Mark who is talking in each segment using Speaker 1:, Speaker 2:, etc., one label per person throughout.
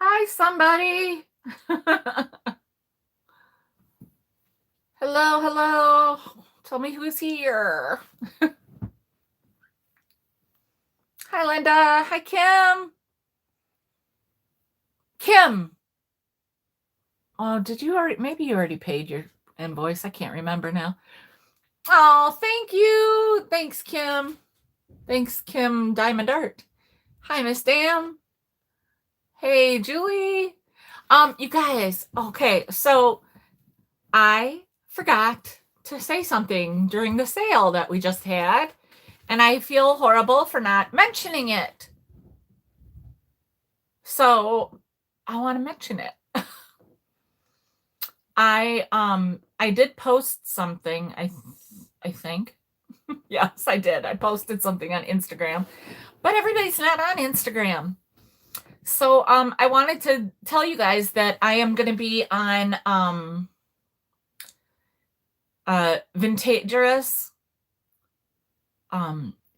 Speaker 1: Hi, somebody. Hello, hello. Tell me who's here. Hi, Linda. Hi, Kim. Kim. Oh, did you already? Maybe you already paid your invoice. I can't remember now. Oh, thank you. Thanks, Kim. Thanks, Kim Diamond Art. Hi, Miss Dam. Hey, Julie. You guys. Okay, so I forgot to say something during the sale that we just had, and I feel horrible for not mentioning it. So I want to mention it. I did post something, I think. Yes, I did. I posted something on Instagram, but everybody's not on Instagram. So I wanted to tell you guys that I am going to be on Vintagerous.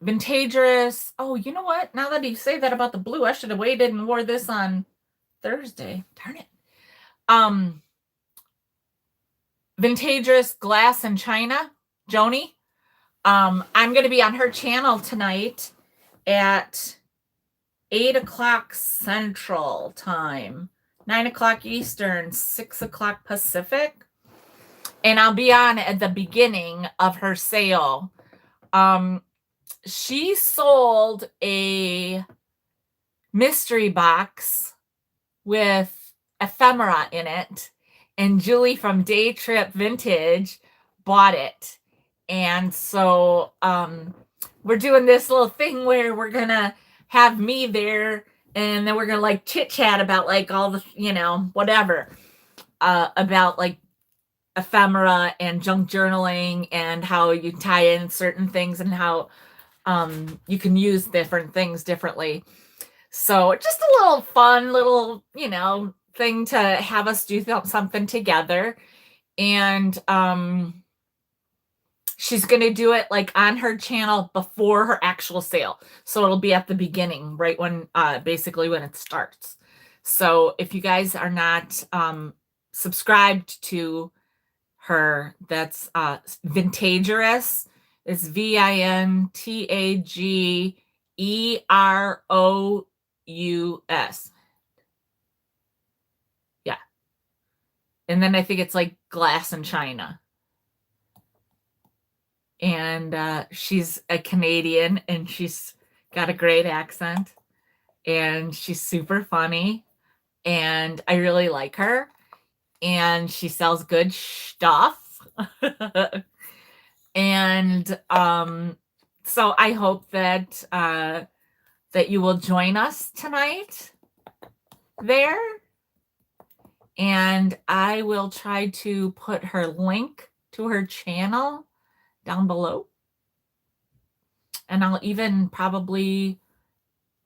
Speaker 1: Vintagerous. Oh, you know what? Now that you say that about the blue, I should have waited and wore this on Thursday. Darn it. Vintagerous Glass and China, Joni. I'm going to be on her channel tonight at 8 o'clock Central Time, 9 o'clock Eastern, 6 o'clock Pacific. And I'll be on at the beginning of her sale. She sold a mystery box with ephemera in it, and Julie from Day Trip Vintage bought it. And so we're doing this little thing where we're gonna have me there, and then we're gonna like chit chat about like all the, whatever, about like ephemera and junk journaling and how you tie in certain things and how you can use different things differently. So just a little fun little, thing to have us do something together. And she's going to do it like on her channel before her actual sale. So it'll be at the beginning, right when basically when it starts. So if you guys are not subscribed to her, that's Vintagerous. It's Vintagerous. Yeah. And then I think it's like Glass and China. And she's a Canadian, and she's got a great accent, and she's super funny, and I really like her, and she sells good stuff. And so I hope that that you will join us tonight there. And I will try to put her link to her channel down below. And I'll even probably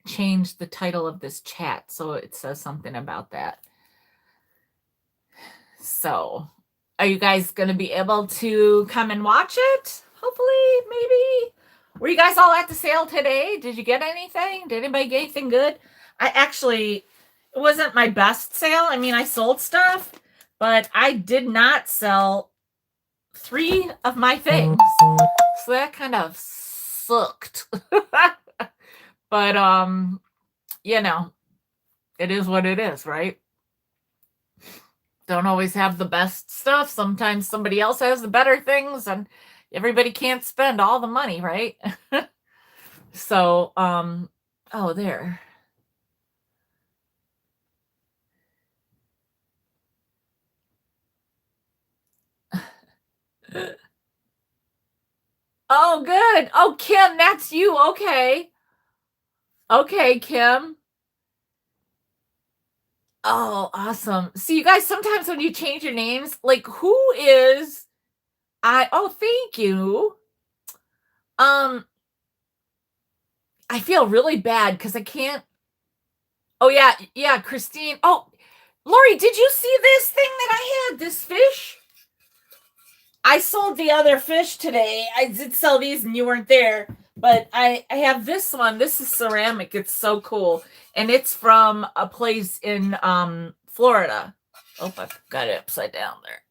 Speaker 1: change the title of this chat so it says something about that. So, are you guys going to be able to come and watch it? Hopefully, maybe. Were you guys all at the sale today? Did you get anything? Did anybody get anything good? it wasn't my best sale. I mean, I sold stuff, but I did not sell 3 of my things. So that kind of sucked. But it is what it is, right? Don't always have the best stuff. Sometimes somebody else has the better things, and everybody can't spend all the money, right? So, oh, there. Oh, good. Oh, Kim, that's you. Okay. Okay, Kim. Oh, awesome. See, you guys, sometimes when you change your names, like who is oh, thank you. Um, I feel really bad because I can't. Oh, yeah, yeah, Christine. Oh, Lori, did you see this thing that I had? This fish? I sold the other fish today. I did sell these and you weren't there. But I have this one. This is ceramic. It's so cool. And it's from a place in Florida. Oh, I got it upside down there.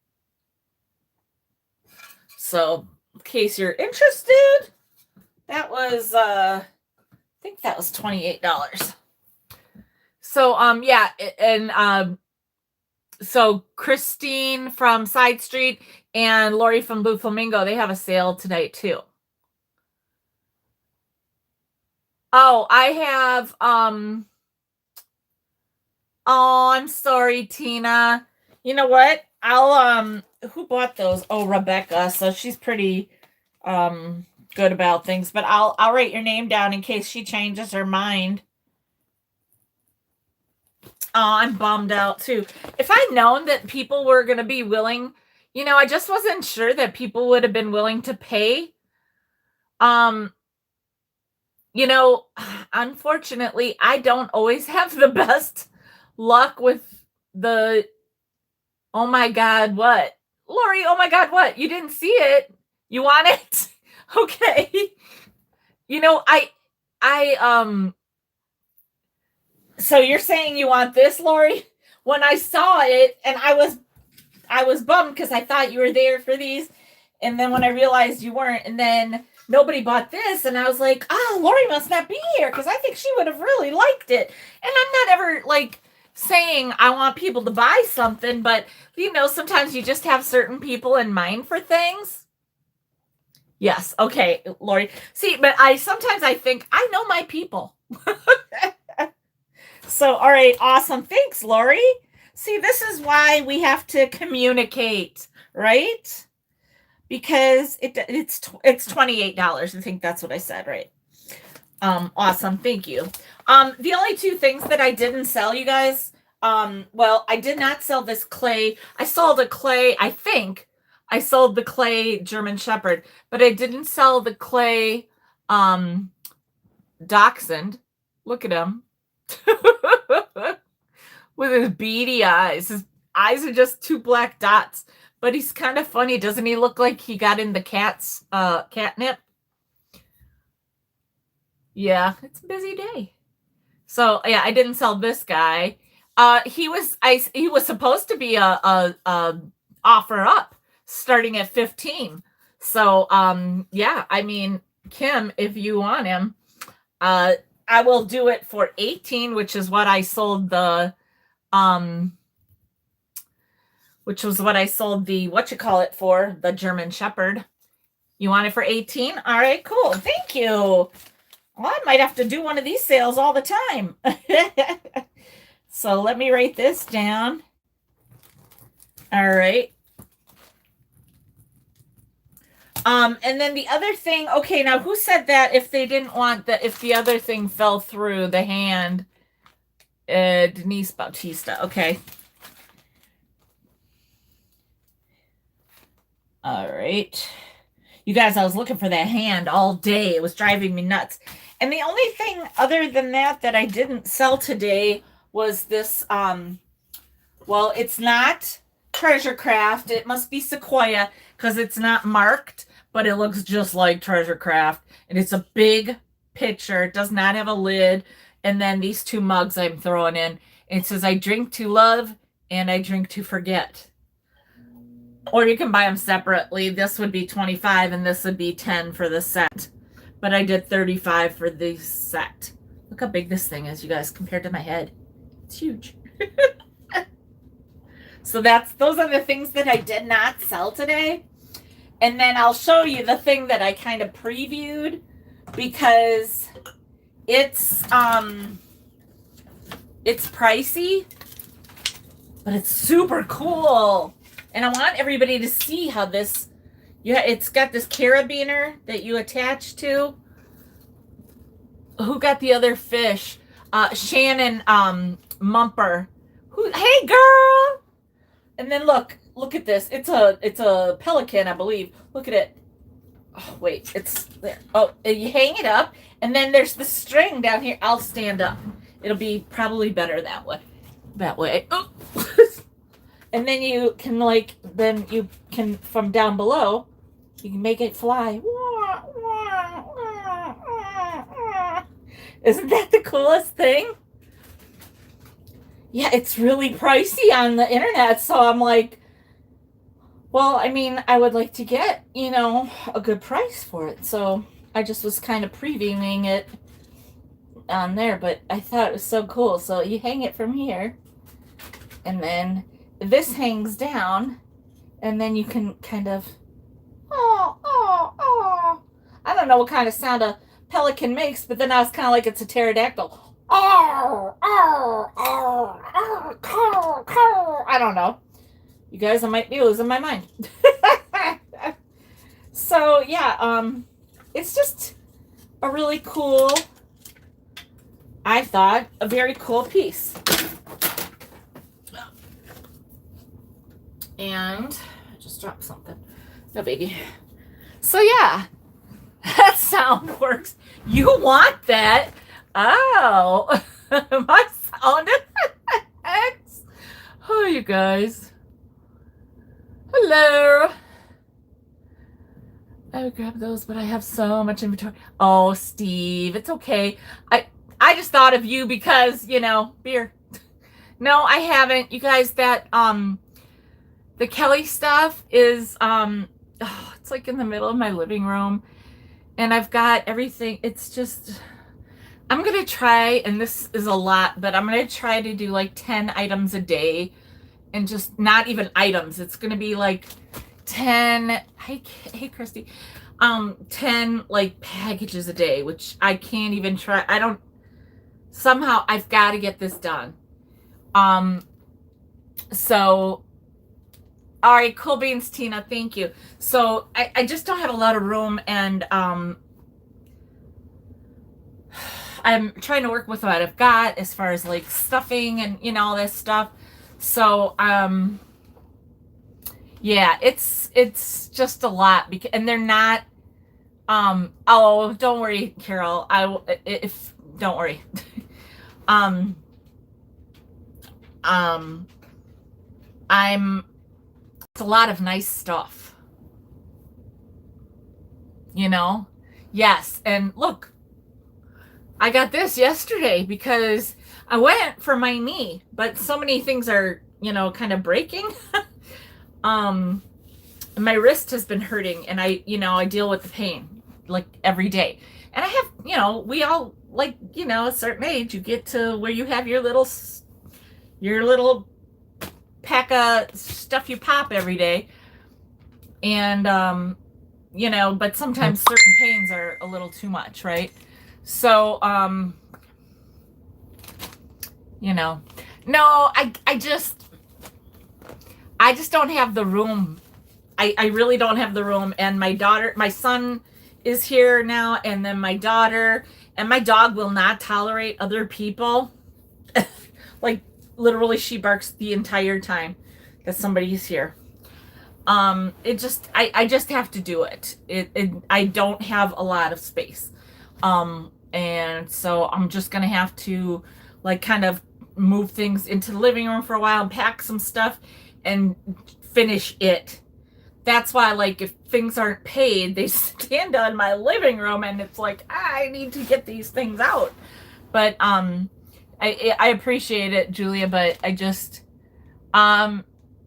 Speaker 1: So in case you're interested, that was I think that was $28. So yeah, and so Christine from Side Street and Lori from Blue Flamingo, they have a sale tonight too. Oh, I have oh, I'm sorry, Tina. You know what? I'll who bought those? Oh, Rebecca. So she's pretty good about things, but I'll write your name down in case she changes her mind. Oh, I'm bummed out too. If I'd known that people were going to be willing, I just wasn't sure that people would have been willing to pay. Um, unfortunately, I don't always have the best luck with the oh my God, what? Lori, oh my God, what? You didn't see it. You want it? Okay. I so you're saying you want this, Lori? When I saw it and I was bummed because I thought you were there for these. And then when I realized you weren't, and then nobody bought this, and I was like, oh, Lori must not be here because I think she would have really liked it. And I'm not ever like saying I want people to buy something, but sometimes you just have certain people in mind for things. Yes, okay, Lori. See, but sometimes I think I know my people. So, all right, awesome. Thanks, Lori. See, this is why we have to communicate, right? Because it's $28. I think that's what I said, right? Awesome. Thank you. The only two things that I didn't sell, you guys, well, I did not sell this clay. I sold a clay, I think. I sold the clay German Shepherd, but I didn't sell the clay Dachshund. Look at him. With his beady eyes. His eyes are just two black dots. But he's kind of funny. Doesn't he look like he got in the cat's catnip? Yeah, it's a busy day. So yeah, I didn't sell this guy. He was supposed to be a offer up starting at 15. So yeah, I mean, Kim, if you want him, I will do it for 18, which is what I sold the which was what I sold the for, the German Shepherd. You want it for 18? All right, cool. Thank you. Well, I might have to do one of these sales all the time. So let me write this down. All right. And then the other thing, okay, now who said that if they didn't want if the other thing fell through the hand? Denise Bautista. Okay. All right. You guys, I was looking for that hand all day. It was driving me nuts. And the only thing other than that I didn't sell today was this, well, it's not Treasure Craft. It must be Sequoia because it's not marked, but it looks just like Treasure Craft. And it's a big pitcher. It does not have a lid. And then these two mugs I'm throwing in. It says, I drink to love and I drink to forget. Or you can buy them separately. This would be 25 and this would be 10 for the set. But I did 35 for the set. Look how big this thing is, you guys, compared to my head. It's huge. So those are the things that I did not sell today. And then I'll show you the thing that I kind of previewed because it's pricey, but it's super cool. And I want everybody to see how this, Yeah, it's got this carabiner that you attach to. Who got the other fish? Shannon Mumper. Who? Hey, girl. And then look at this. It's a pelican, I believe. Look at it. Oh wait, it's there. Oh, you hang it up, and then there's the string down here. I'll stand up. It'll be probably better that way. That way. Oh. And then you can from down below, you can make it fly. Isn't that the coolest thing? Yeah, it's really pricey on the internet, so I'm like, well, I mean, I would like to get, a good price for it. So I just was kind of previewing it on there, but I thought it was so cool. So you hang it from here, and then this hangs down, and then you can kind of, oh. I don't know what kind of sound a pelican makes, but then I was kind of like it's a pterodactyl. I don't know. You guys, I might be losing my mind. So yeah, it's just a really cool, I thought, a very cool piece. And I just dropped something. No biggie. So yeah, that sound works. You want that? Oh, my sound effects. Oh, you guys. Hello. I would grab those, but I have so much inventory. Oh, Steve, it's okay. I just thought of you because, beer. No, I haven't. You guys, that the Kelly stuff is it's like in the middle of my living room, and I've got everything. It's just, I'm gonna try, and this is a lot, but I'm gonna try to do like 10 items a day, and just not even items. It's gonna be like 10. Hey Christy. 10 like packages a day, which I can't even try. Somehow I've got to get this done. So all right, cool beans, Tina, thank you. So I just don't have a lot of room, and I'm trying to work with what I've got as far as like stuffing and all this stuff. So yeah, it's just a lot, because, and they're not oh, don't worry, Carol. Don't worry. um I'm it's a lot of nice stuff. Yes, and look, I got this yesterday because I went for my knee, but so many things are, kind of breaking. My wrist has been hurting, and I deal with the pain like every day. And I have, we all like, a certain age, you get to where you have your little pack of stuff you pop every day. And, but sometimes certain pains are a little too much, right? So, no, I just don't have the room. I really don't have the room. And my son is here now, and then my daughter, and my dog will not tolerate other people. Like, literally, she barks the entire time that somebody's here. I just have to do it. I don't have a lot of space. And so I'm just gonna have to like kind of move things into the living room for a while and pack some stuff and finish it. That's why, like, if things aren't paid, they stand on my living room, and it's like, I need to get these things out. But I appreciate it, Julia, but I just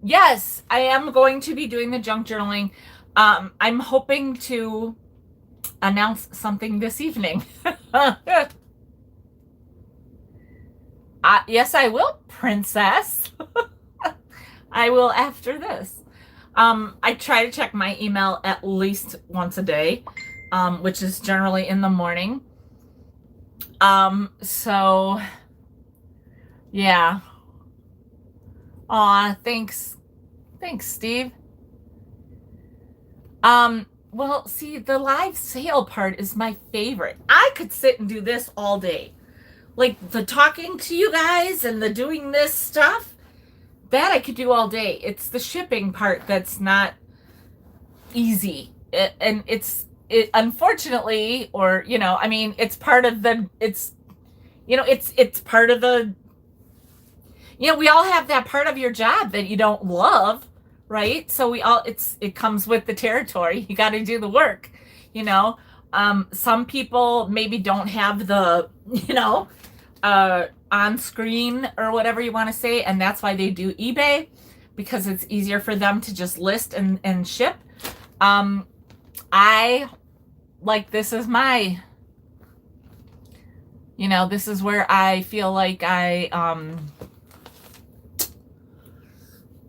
Speaker 1: yes, I am going to be doing the junk journaling. I'm hoping to announce something this evening. Yes, I will, princess. I will after this. I try to check my email at least once a day, which is generally in the morning. So yeah. Aw, thanks. Thanks, Steve. Well, see, the live sale part is my favorite. I could sit and do this all day. Like the talking to you guys and the doing this stuff, that I could do all day. It's the shipping part that's not easy. And it unfortunately, or I mean, it's part of the it's part of the we all have that part of your job that you don't love, right? So it comes with the territory. You got to do the work, you know. Some people maybe don't have the, on screen or whatever you want to say, and that's why they do eBay, because it's easier for them to just list and ship. I like this is my, this is where I feel like I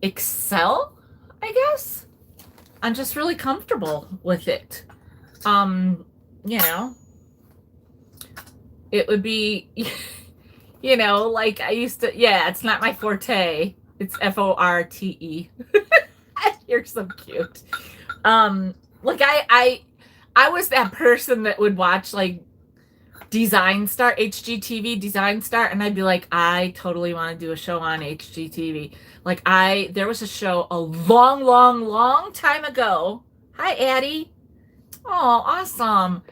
Speaker 1: excel, I guess. I'm just really comfortable with it. You know, it would be, like I used to, yeah, it's not my forte. It's FORTE. You're so cute. Like I was that person that would watch like Design Star, HGTV Design Star, and I'd be like, I totally want to do a show on HGTV. Like there was a show a long, long, long time ago. Hi, Addie. Oh, awesome.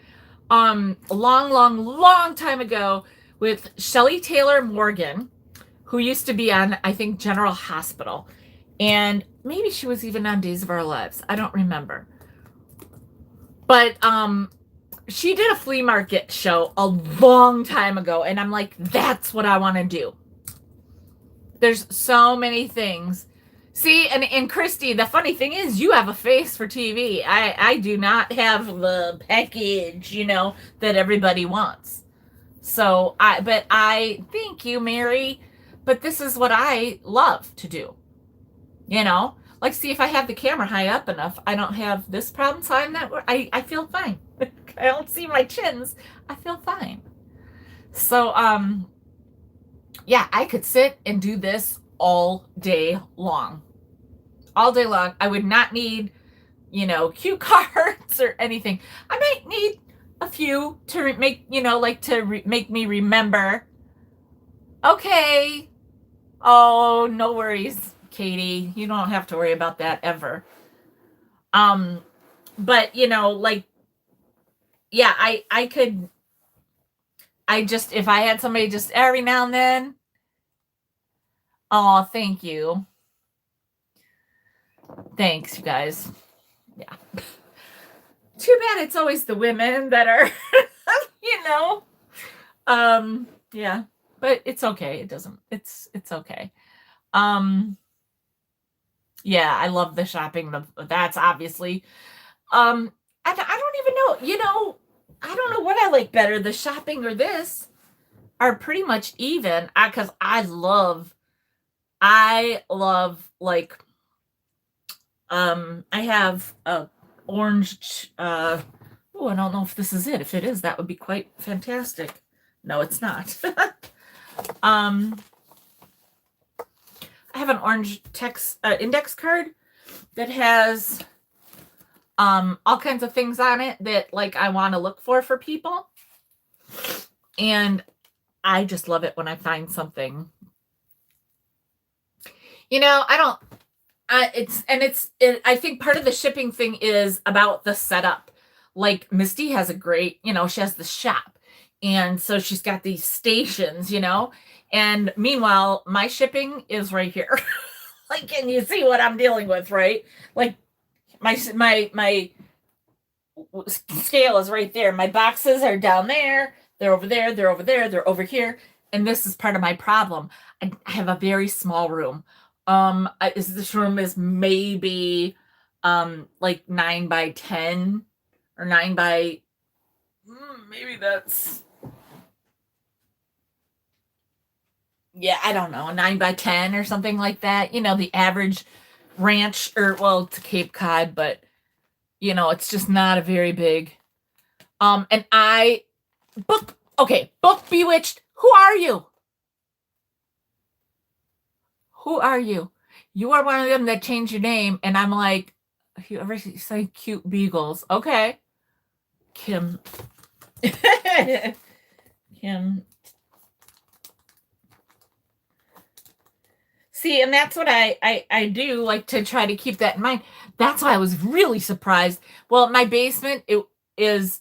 Speaker 1: A long, long, long time ago with Shelley Taylor Morgan, who used to be on, I think, General Hospital. And maybe she was even on Days of Our Lives. I don't remember. But she did a flea market show a long time ago, and I'm like, that's what I want to do. There's so many things. See, and Christy, the funny thing is you have a face for TV. I do not have the package, that everybody wants. So I thank you, Mary, but this is what I love to do. Like, see, if I have the camera high up enough, I don't have this problem, so I feel fine. I don't see my chins. I feel fine. So, yeah, I could sit and do this all day long. All day long. I would not need, cue cards or anything. I might need a few to make, make me remember. Okay. Oh, no worries, Katie. You don't have to worry about that ever. But like, yeah, I could, if I had somebody just every now and then. Oh, thank you. Thanks, you guys. Yeah. Too bad it's always the women that are, yeah, but it's okay. It's okay. Yeah, I love the shopping. That's obviously, I don't even know, I don't know what I like better, the shopping or this are pretty much even, because I love like, I have a orange, I don't know if this is it. If it is, that would be quite fantastic. No, it's not. I have an orange text index card that has all kinds of things on it that like I want to look for people, and I just love it when I find something. I think part of the shipping thing is about the setup. Like Misty has a great, she has the shop, and so she's got these stations, and meanwhile my shipping is right here. Like, can you see what I'm dealing with, right? Like my scale is right there. My boxes are down there. They're over there. They're over there. They're over here. And this is part of my problem. I have a very small room. This room is maybe like 9 by 10 or 9 by maybe that's, yeah, I don't know, 9 by 10 or something like that. The average ranch, or well, it's a Cape Cod, but it's just not a very big. And book Bewitched. Who are you? Who are you? You are one of them that changed your name, and I'm like, If you ever say cute beagles, okay. Kim. Kim. See, and that's what I do, like, to try to keep that in mind. That's why I was really surprised. Well, my basement, it is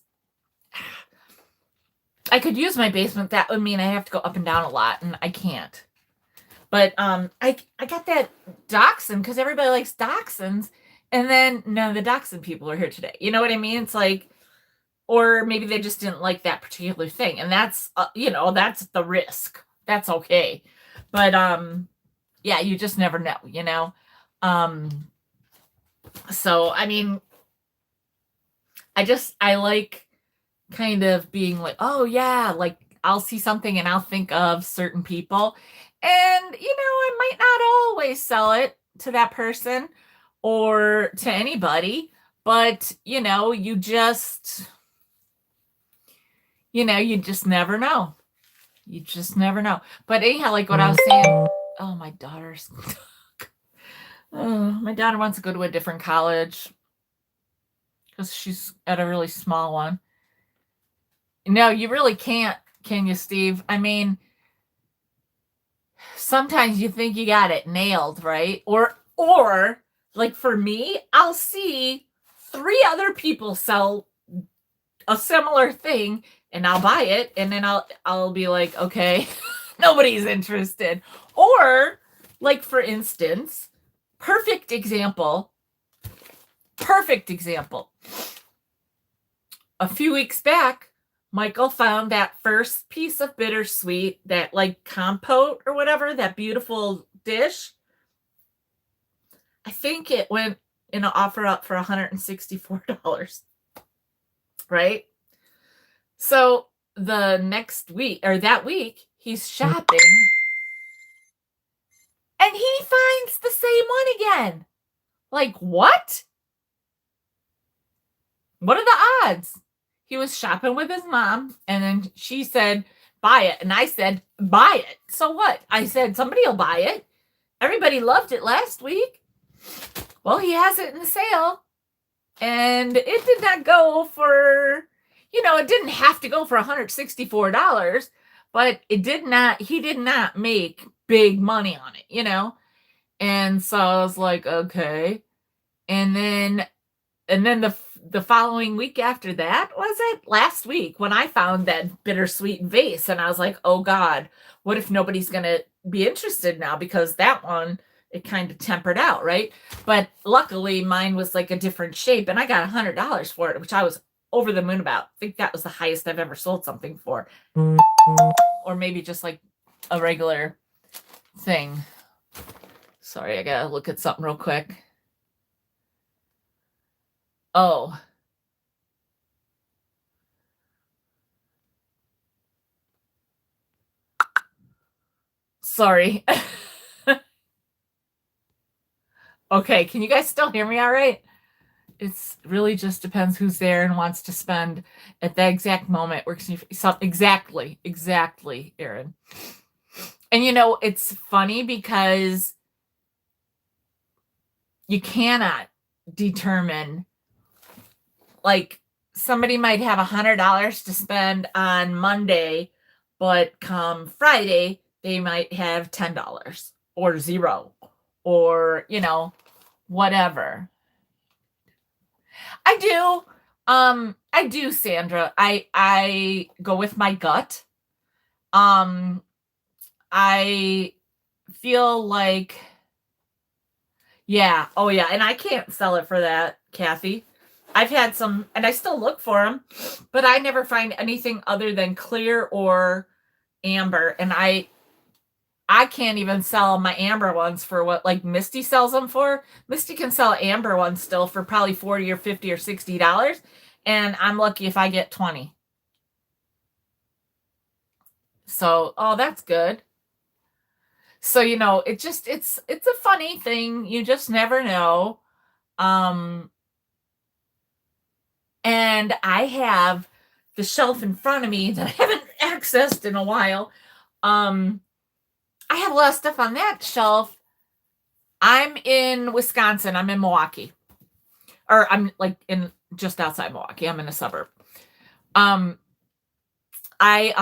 Speaker 1: I could use my basement. That would mean I have to go up and down a lot, and I can't. But I got that dachshund because everybody likes dachshunds, and then none of the dachshund people are here today. You know what I mean? It's like, or maybe they just didn't like that particular thing, and that's that's the risk. That's okay. But yeah, you just never know, you know. So I mean, I like kind of being like, oh yeah, like I'll see something and I'll think of certain people. And I might not always sell it to that person or to anybody, but you just never know. You just never know. But anyhow, like what I was saying, oh, my daughter's my daughter wants to go to a different college because she's at a really small one. No, you really can't, can you, Steve? I mean, sometimes you think you got it nailed, right? Or like for me, I'll see 3 other people sell a similar thing and I'll buy it and then I'll be like, okay, nobody's interested. Or like for instance, perfect example. A few weeks back, Michael found that first piece of bittersweet, that like compote or whatever, that beautiful dish. I think it went in an offer up for $164. Right? So the next week, or that week, he's shopping and he finds the same one again. Like, what? What are the odds? He was shopping with his mom, and then she said, buy it. And I said, buy it. So what? I said, somebody will buy it. Everybody loved it last week. Well, he has it in the sale. And it did not go for, it didn't have to go for $164, but he did not make big money on it, And so I was like, okay. And then the following week after that, was it last week, when I found that bittersweet vase, and I was like, oh God, what if nobody's gonna be interested now, because that one, it kind of tempered out, right? But luckily mine was like a different shape and I got $100 for it, which I was over the moon about. I think that was the highest I've ever sold something for, or maybe just like a regular thing. Sorry, I gotta look at something real quick. Oh. Sorry. Okay, can you guys still hear me all right? It's really just depends who's there and wants to spend at that exact moment. Exactly, Aaron. And it's funny because you cannot determine, like, somebody might have $100 to spend on Monday, but come Friday, they might have $10 or 0 or, whatever. I do, Sandra. I go with my gut. I feel like, yeah. Oh yeah, and I can't sell it for that, Kathy. I've had some, and I still look for them, but I never find anything other than clear or amber, and I can't even sell my amber ones for what, like, Misty sells them for. Misty can sell amber ones still for probably $40 or $50 or $60, and I'm lucky if I get 20. So, oh, that's good. So, it's a funny thing. You just never know. And I have the shelf in front of me that I haven't accessed in a while. I have a lot of stuff on that shelf. I'm in Wisconsin. I'm in Milwaukee. or I'm like in just outside Milwaukee. I'm in a suburb. Um, I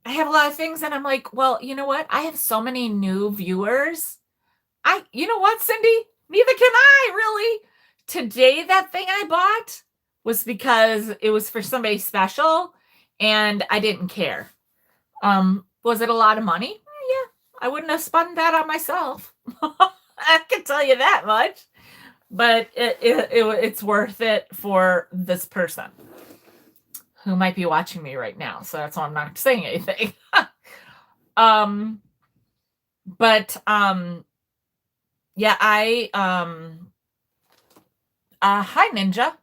Speaker 1: I have a lot of things and I'm like, well, you know what? I have so many new viewers. You know what, Cindy? Neither can I really. Today, that thing I bought was because it was for somebody special and I didn't care. Was it a lot of money? Yeah, I wouldn't have spun that on myself. I can tell you that much. But it's worth it for this person who might be watching me right now. So that's why I'm not saying anything. um, but yeah, hi Ninja.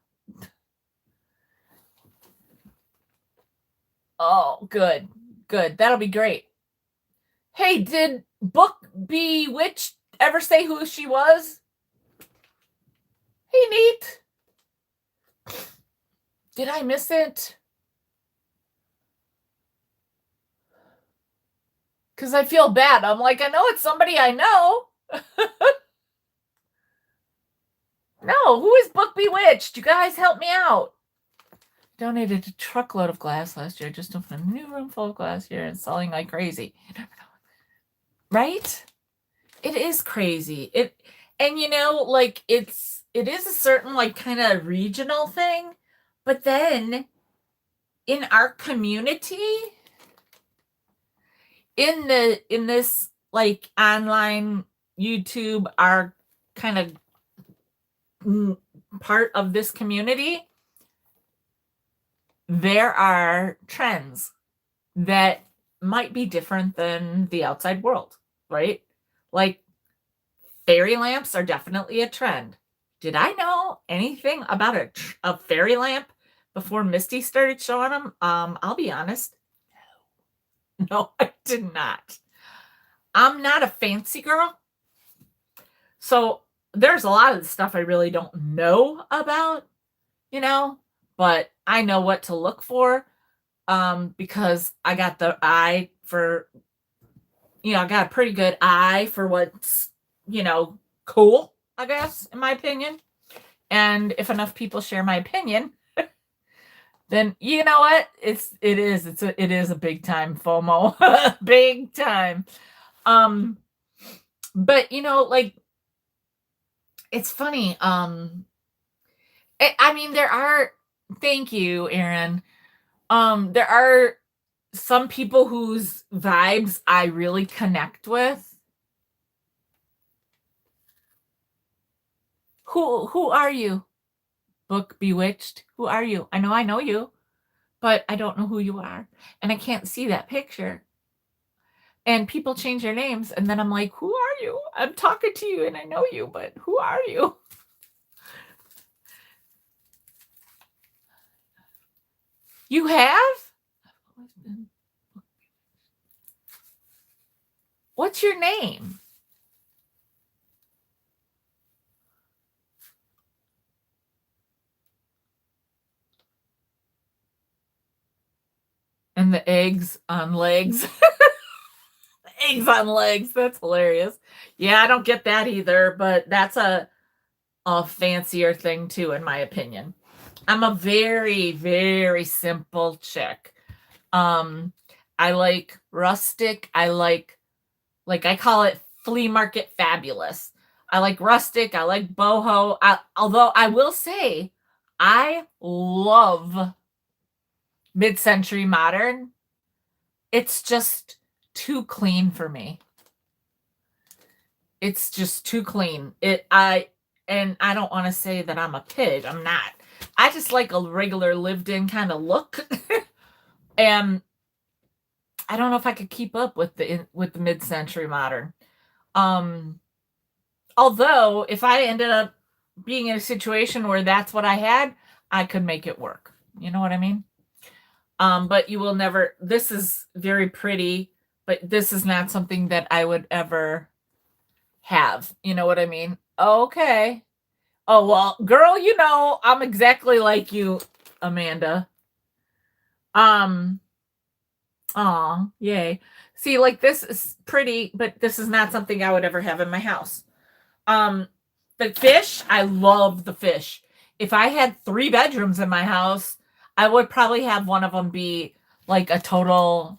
Speaker 1: Oh, good. Good. That'll be great. Hey, did Book Bewitched ever say who she was? Hey, neat. Did I miss it? Because I feel bad. I'm like, I know it's somebody I know. No, who is Book Bewitched? You guys help me out. Donated a truckload of glass last year. Just opened a new room full of glass here and selling like crazy. Right? It is crazy. And you know, like it is a certain like kind of regional thing, but then in our community, in this like online YouTube, our kind of part of this community, there are trends that might be different than the outside world, right? Like fairy lamps are definitely a trend. Did I know anything about a fairy lamp before Misty started showing them? I'll be honest. No, I did not. I'm not a fancy girl. So there's a lot of the stuff I really don't know about, you know, but I know what to look for because I got the eye for, I got a pretty good eye for what's, cool, I guess, in my opinion. And if enough people share my opinion, then you know what? It is a big time FOMO. Big time. But like it's funny. I mean, there are, thank you, Aaron. There are some people whose vibes I really connect with. Who are you? Book Bewitched? Who are you? I know you, but I don't know who you are. And I can't see that picture. And people change their names, and then I'm like, who are you? I'm talking to you and I know you, but who are you? You have? What's your name? And the eggs on legs. Eggs on legs. That's hilarious. Yeah, I don't get that either, but that's a fancier thing too, in my opinion. I'm a very, very simple chick. I like rustic. I like I call it flea market fabulous. I like rustic. I like boho. Although I will say, I love mid-century modern. It's just too clean for me. It's just too clean. And I don't want to say that I'm a pig. I'm not. I just like a regular lived-in kind of look. And I don't know if I could keep up with the mid-century modern. Although if I ended up being in a situation where that's what I had, I could make it work. You know what I mean? But you will never, this is very pretty, but this is not something that I would ever have. You know what I mean? Okay. Oh, well, girl, I'm exactly like you, Amanda. Aw, yay. See, like this is pretty, but this is not something I would ever have in my house. Um, The fish, I love the fish. If I had 3 bedrooms in my house, I would probably have one of them be like a total.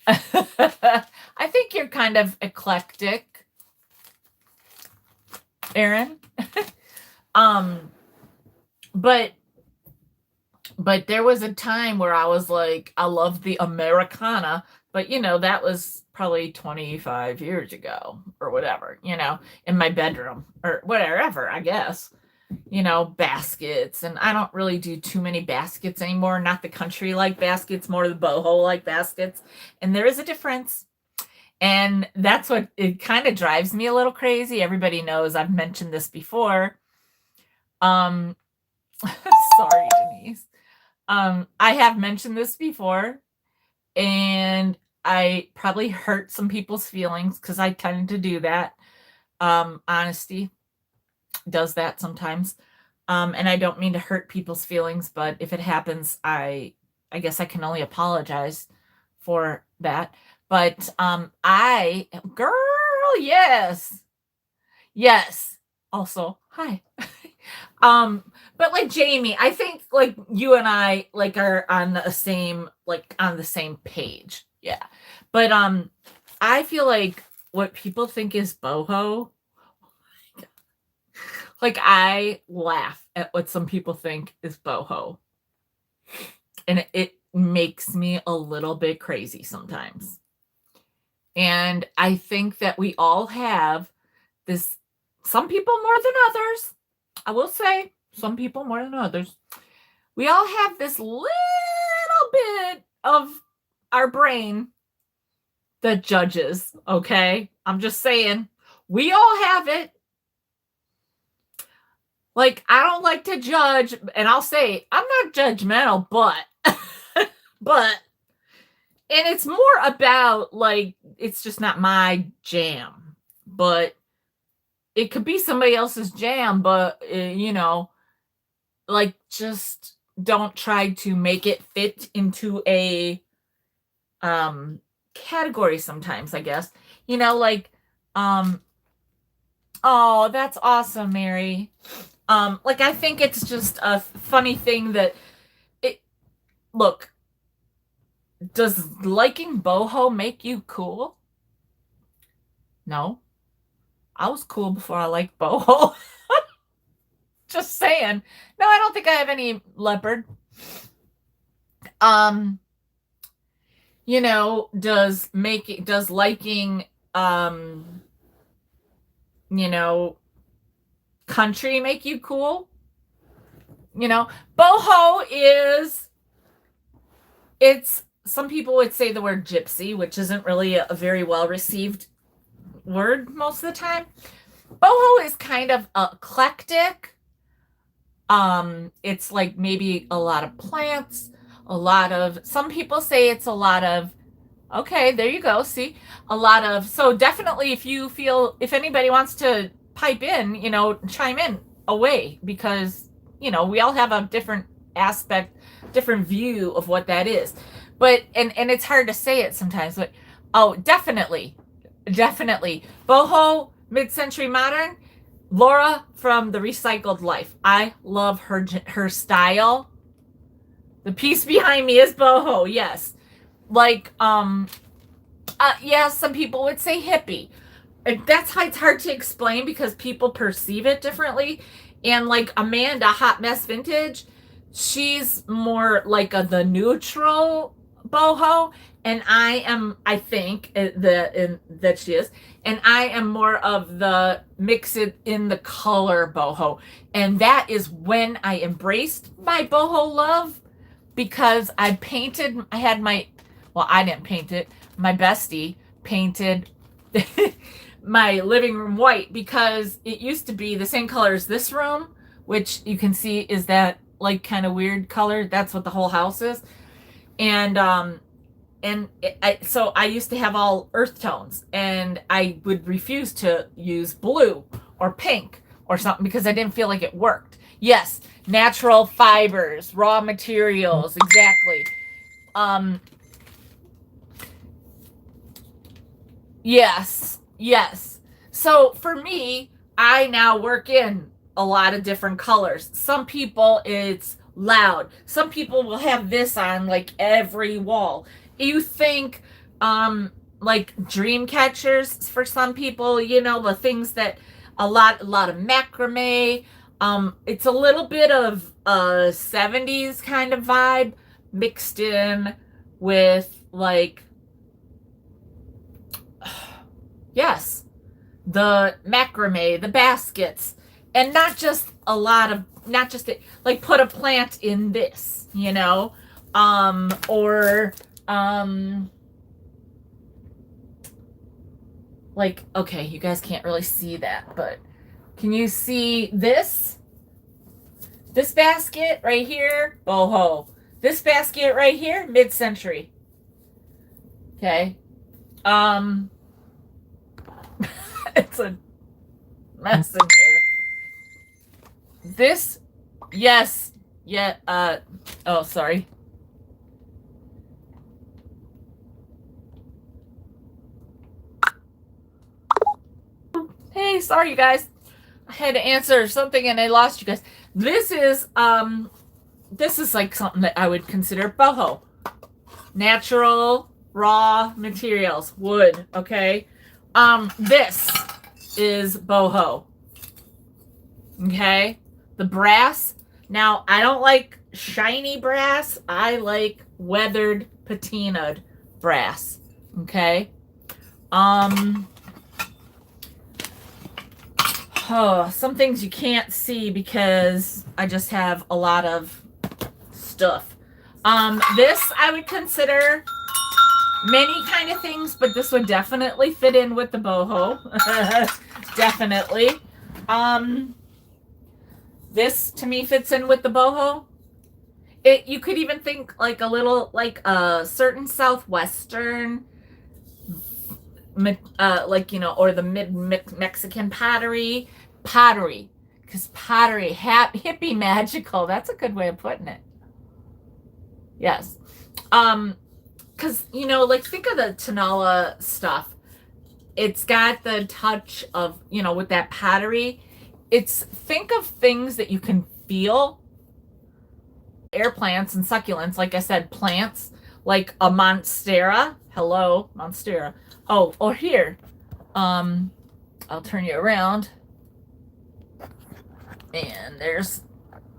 Speaker 1: I think you're kind of eclectic, Aaron. But there was a time where I was like, I love the Americana, but that was probably 25 years ago or whatever, in my bedroom or whatever, I guess. Baskets, and I don't really do too many baskets anymore. Not the country like baskets, more the boho like baskets. And there is a difference. And that's what it kind of drives me a little crazy. Everybody knows I've mentioned this before. Sorry, Denise. I have mentioned this before, and I probably hurt some people's feelings because I tend to do that. Honesty does that sometimes. And I don't mean to hurt people's feelings, but if it happens, I guess I can only apologize for that. But girl, yes. Yes. Also, hi. But like Jamie, I think like you and I like are on the same page. Yeah. But I feel like what people think is boho, like I laugh at what some people think is boho. And it makes me a little bit crazy sometimes. And I think that we all have this, some people more than others. I will say some people more than others. We all have this little bit of our brain that judges, okay? I'm just saying, we all have it. Like, I don't like to judge, and I'll say, I'm not judgmental, but, and it's more about, like, it's just not my jam, but it could be somebody else's jam, but, like, just don't try to make it fit into a category sometimes, I guess. Like, oh, that's awesome, Mary. Like, I think it's just a funny thing that look, does liking boho make you cool? No. I was cool before I liked boho. Just saying. No, I don't think I have any leopard. Does liking country make you cool? Boho is, it's, some people would say the word gypsy, which isn't really a very well received word most of the time. Boho is kind of eclectic. It's like maybe a lot of plants, some people say it's a lot of, okay, there you go. See, a lot of, so definitely if anybody wants to pipe in, chime in away, because, we all have a different aspect, different view of what that is. But, and it's hard to say it sometimes, but, oh, definitely. Boho, mid-century modern, Laura from The Recycled Life. I love her style. The piece behind me is boho, yes. Like, yeah, some people would say hippie. That's how it's hard to explain because people perceive it differently. And like Amanda, Hot Mess Vintage, she's more like the neutral boho, and I think that she is, and I am more of the mix it in the color boho, and that is when I embraced my boho love, because I had my, well, I didn't paint it, my bestie painted my living room white, because it used to be the same color as this room, which you can see is that like kind of weird color. That's what the whole house is. And so I used to have all earth tones, and I would refuse to use blue or pink or something because I didn't feel like it worked. Yes, natural fibers, raw materials, exactly. Yes. So for me, I now work in a lot of different colors. Some people it's loud. Some people will have this on like every wall. You think like dream catchers for some people, you know, the things that a lot of macrame. It's a little bit of a 70s kind of vibe mixed in with like yes, the macrame, the baskets, and not just a lot of, not just like put a plant in this, you know, or like, okay, you guys can't really see that, but can you see this? This basket right here, boho. This basket right here, mid-century. Okay. It's a mess in here. This, yes, yeah, oh, sorry. Hey, sorry, you guys. I had to answer something and I lost you guys. This is like something that I would consider boho. Natural, raw materials, wood, okay? This is boho. Okay? The brass. Now, I don't like shiny brass. I like weathered, patinaed brass. Okay? Some things you can't see because I just have a lot of stuff. This I would consider many kind of things, but this would definitely fit in with the boho. Definitely. This to me fits in with the boho. You could even think like a little like a certain southwestern like, you know, or the mid Mexican pottery, because pottery, hippie magical. That's a good way of putting it. Yes. Because, you know, like think of the Tanala stuff. It's got the touch of, you know, with that pottery. Think of things that you can feel. Air plants and succulents, like I said, plants like a monstera. Hello, monstera. Oh, or here. I'll turn you around. And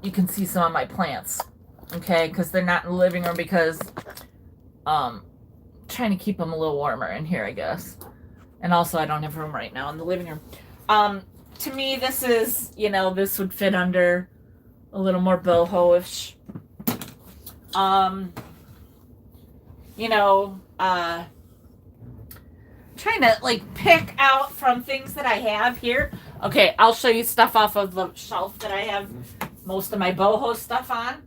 Speaker 1: you can see some of my plants. Okay, because they're not in the living room because trying to keep them a little warmer in here, I guess. And also I don't have room right now in the living room. To me, this is, you know, this would fit under a little more boho-ish. You know, trying to like pick out from things that I have here. Okay, I'll show you stuff off of the shelf that I have most of my boho stuff on.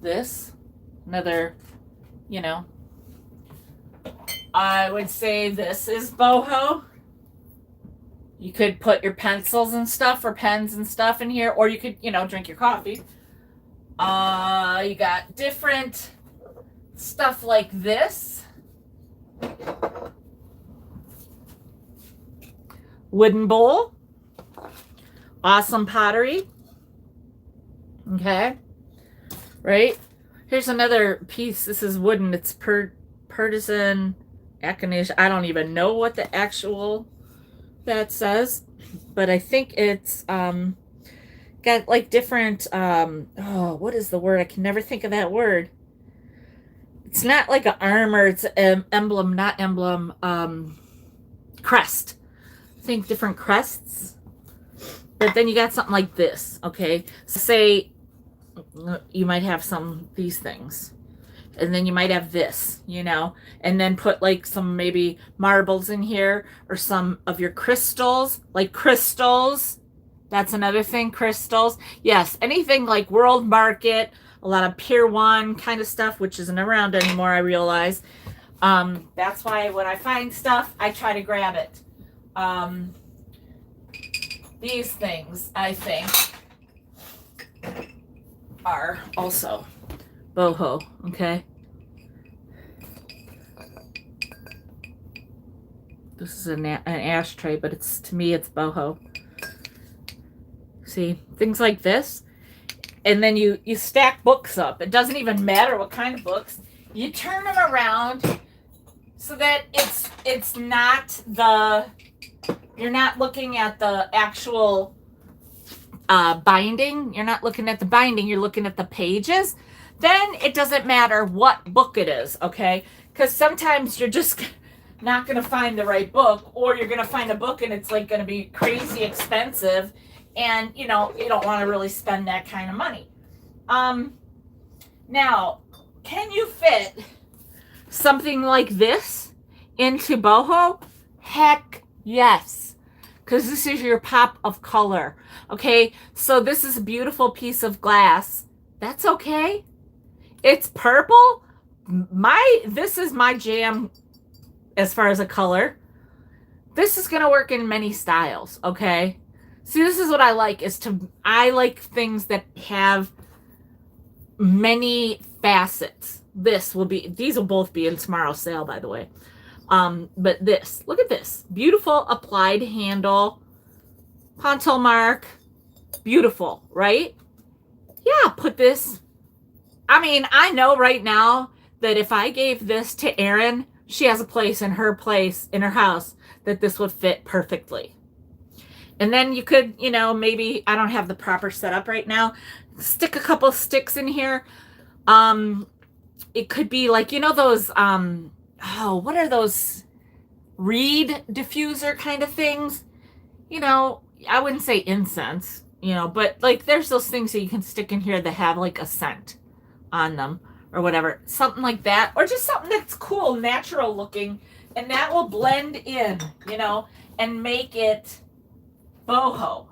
Speaker 1: This, another, you know, I would say this is boho. You could put your pencils and stuff or pens and stuff in here, or you could, you know, drink your coffee. You got different stuff like this. Wooden bowl. Awesome pottery. Okay. Right? Here's another piece. This is wooden. It's Partisan Echinacea. I don't even know what the actual that says, but I think it's got like different what is the word? I can never think of that word. It's not like an armor, it's an emblem, not emblem, crest. I think different crests. But then you got something like this, okay? So say you might have some these things. And then you might have this, you know, and then put like some maybe marbles in here or some of your crystals, like crystals. That's another thing, crystals. Yes, anything like World Market, a lot of Pier 1 kind of stuff, which isn't around anymore, I realize. That's why when I find stuff, I try to grab it. These things, I think, are also boho, okay? This is an ashtray, but it's, to me, it's boho. See, things like this. And then you stack books up. It doesn't even matter what kind of books. You turn them around so that it's not the, you're not looking at the actual binding. You're not looking at the binding. You're looking at the pages. Then it doesn't matter what book it is, okay? Because sometimes you're just not going to find the right book, or you're going to find a book and it's like going to be crazy expensive, and you know, you don't want to really spend that kind of money. Now, can you fit something like this into boho? Heck yes, because this is your pop of color. Okay, so this is a beautiful piece of glass. That's okay. It's purple. This is my jam as far as a color. This is going to work in many styles, okay? See, this is what I like, I like things that have many facets. These will both be in tomorrow's sale, by the way. But this, look at this. Beautiful applied handle, pontil mark, beautiful, right? Yeah, put this. I mean, I know right now that if I gave this to Erin, she has a place in her house that this would fit perfectly. And then you could, you know, maybe, I don't have the proper setup right now, stick a couple sticks in here. It could be like, you know, those, what are those reed diffuser kind of things? You know, I wouldn't say incense, you know, but like there's those things that you can stick in here that have like a scent on them or whatever, something like that, or just something that's cool, natural looking, and that will blend in, you know, and make it boho.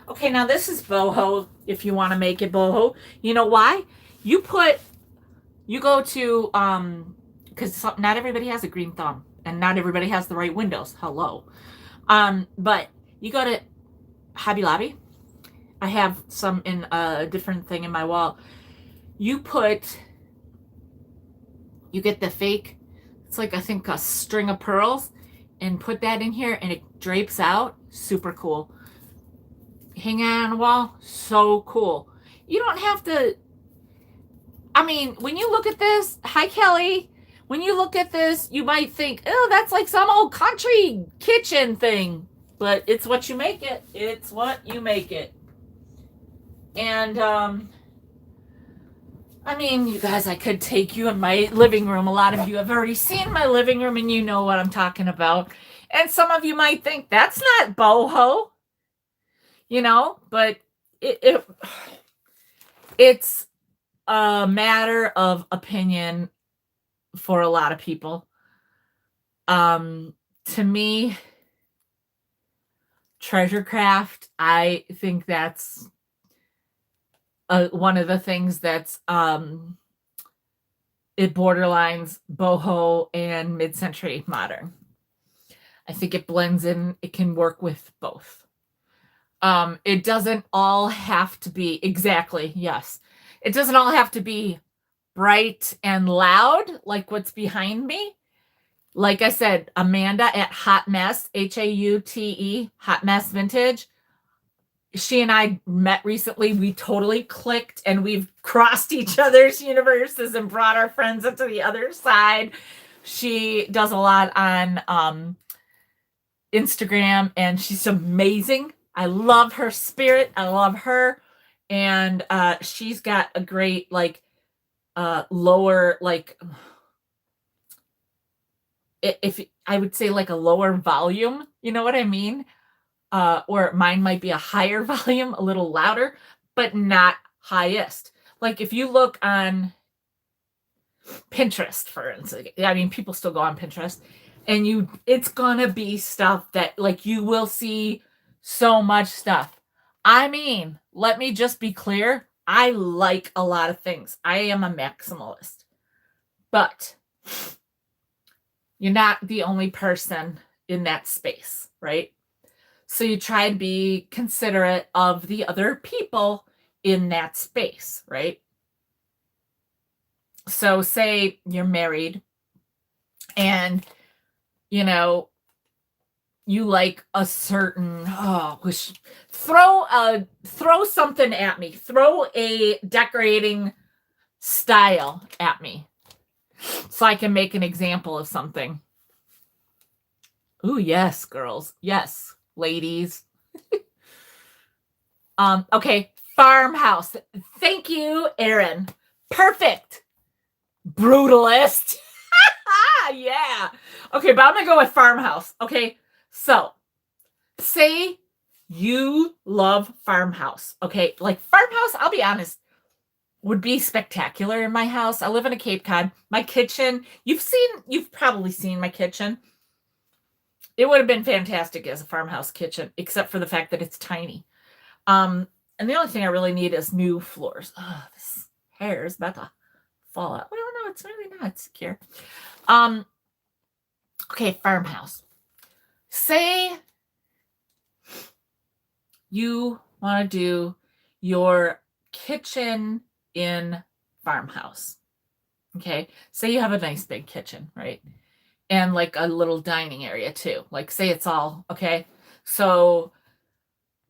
Speaker 1: Okay, now this is boho if you want to make it boho. You know why? You go to, because not everybody has a green thumb, and not everybody has the right windows. Hello. But you go to Hobby Lobby. I have some in a different thing in my wall. You get the fake, it's like, I think, a string of pearls, and put that in here, and it drapes out. Super cool. Hang on a wall. So cool. You don't have to, I mean, when you look at this, hi Kelly, when you look at this, you might think, oh, that's like some old country kitchen thing. But it's what you make it. It's what you make it. And, I mean, you guys, I could take you in my living room. A lot of you have already seen my living room and you know what I'm talking about. And some of you might think that's not boho, you know, but it's a matter of opinion for a lot of people. To me, treasure craft, I think that's one of the things that's it borderlines boho and mid-century modern. I think it blends in. It can work with both. It doesn't all have to be, exactly, yes. It doesn't all have to be bright and loud like what's behind me. Like I said, Amanda at Hot Mess, Haute, Hot Mess Vintage. She and I met recently. We totally clicked, and we've crossed each other's universes and brought our friends up to the other side. She does a lot on Instagram, and she's amazing. I love her spirit. I love her. And she's got a great, like, lower, like, if I would say like a lower volume, you know what I mean? Or mine might be a higher volume, a little louder, but not highest. Like if you look on Pinterest, for instance, I mean, people still go on Pinterest, and it's gonna be stuff that, like, you will see so much stuff. I mean, let me just be clear. I like a lot of things. I am a maximalist, but you're not the only person in that space, right? So you try to be considerate of the other people in that space, right? So say you're married and, you know, you like a certain throw something at me. Throw a decorating style at me so I can make an example of something. Ooh, yes, girls. Yes, ladies. Okay, farmhouse. Thank you, Erin. Perfect. Brutalist. Yeah. Okay, but I'm gonna go with farmhouse. Okay, so say you love farmhouse. Okay, like farmhouse, I'll be honest, would be spectacular in my house. I live in a Cape Cod. My kitchen, you've probably seen my kitchen. It would have been fantastic as a farmhouse kitchen, except for the fact that it's tiny. And the only thing I really need is new floors. Oh, this hair is about to fall out. Well, no, it's really not. It's secure. Okay, farmhouse. Say you want to do your kitchen in farmhouse. Okay, say you have a nice big kitchen, right? And like a little dining area too. Like say it's all, okay? So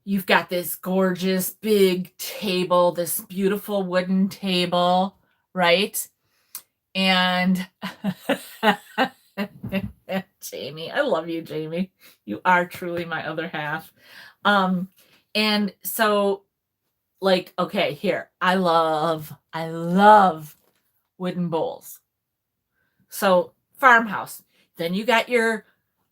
Speaker 1: you've got this gorgeous big table, this beautiful wooden table, right? And Jamie, I love you, Jamie. You are truly my other half. And so like, okay, here, I love wooden bowls. So farmhouse. Then you got your,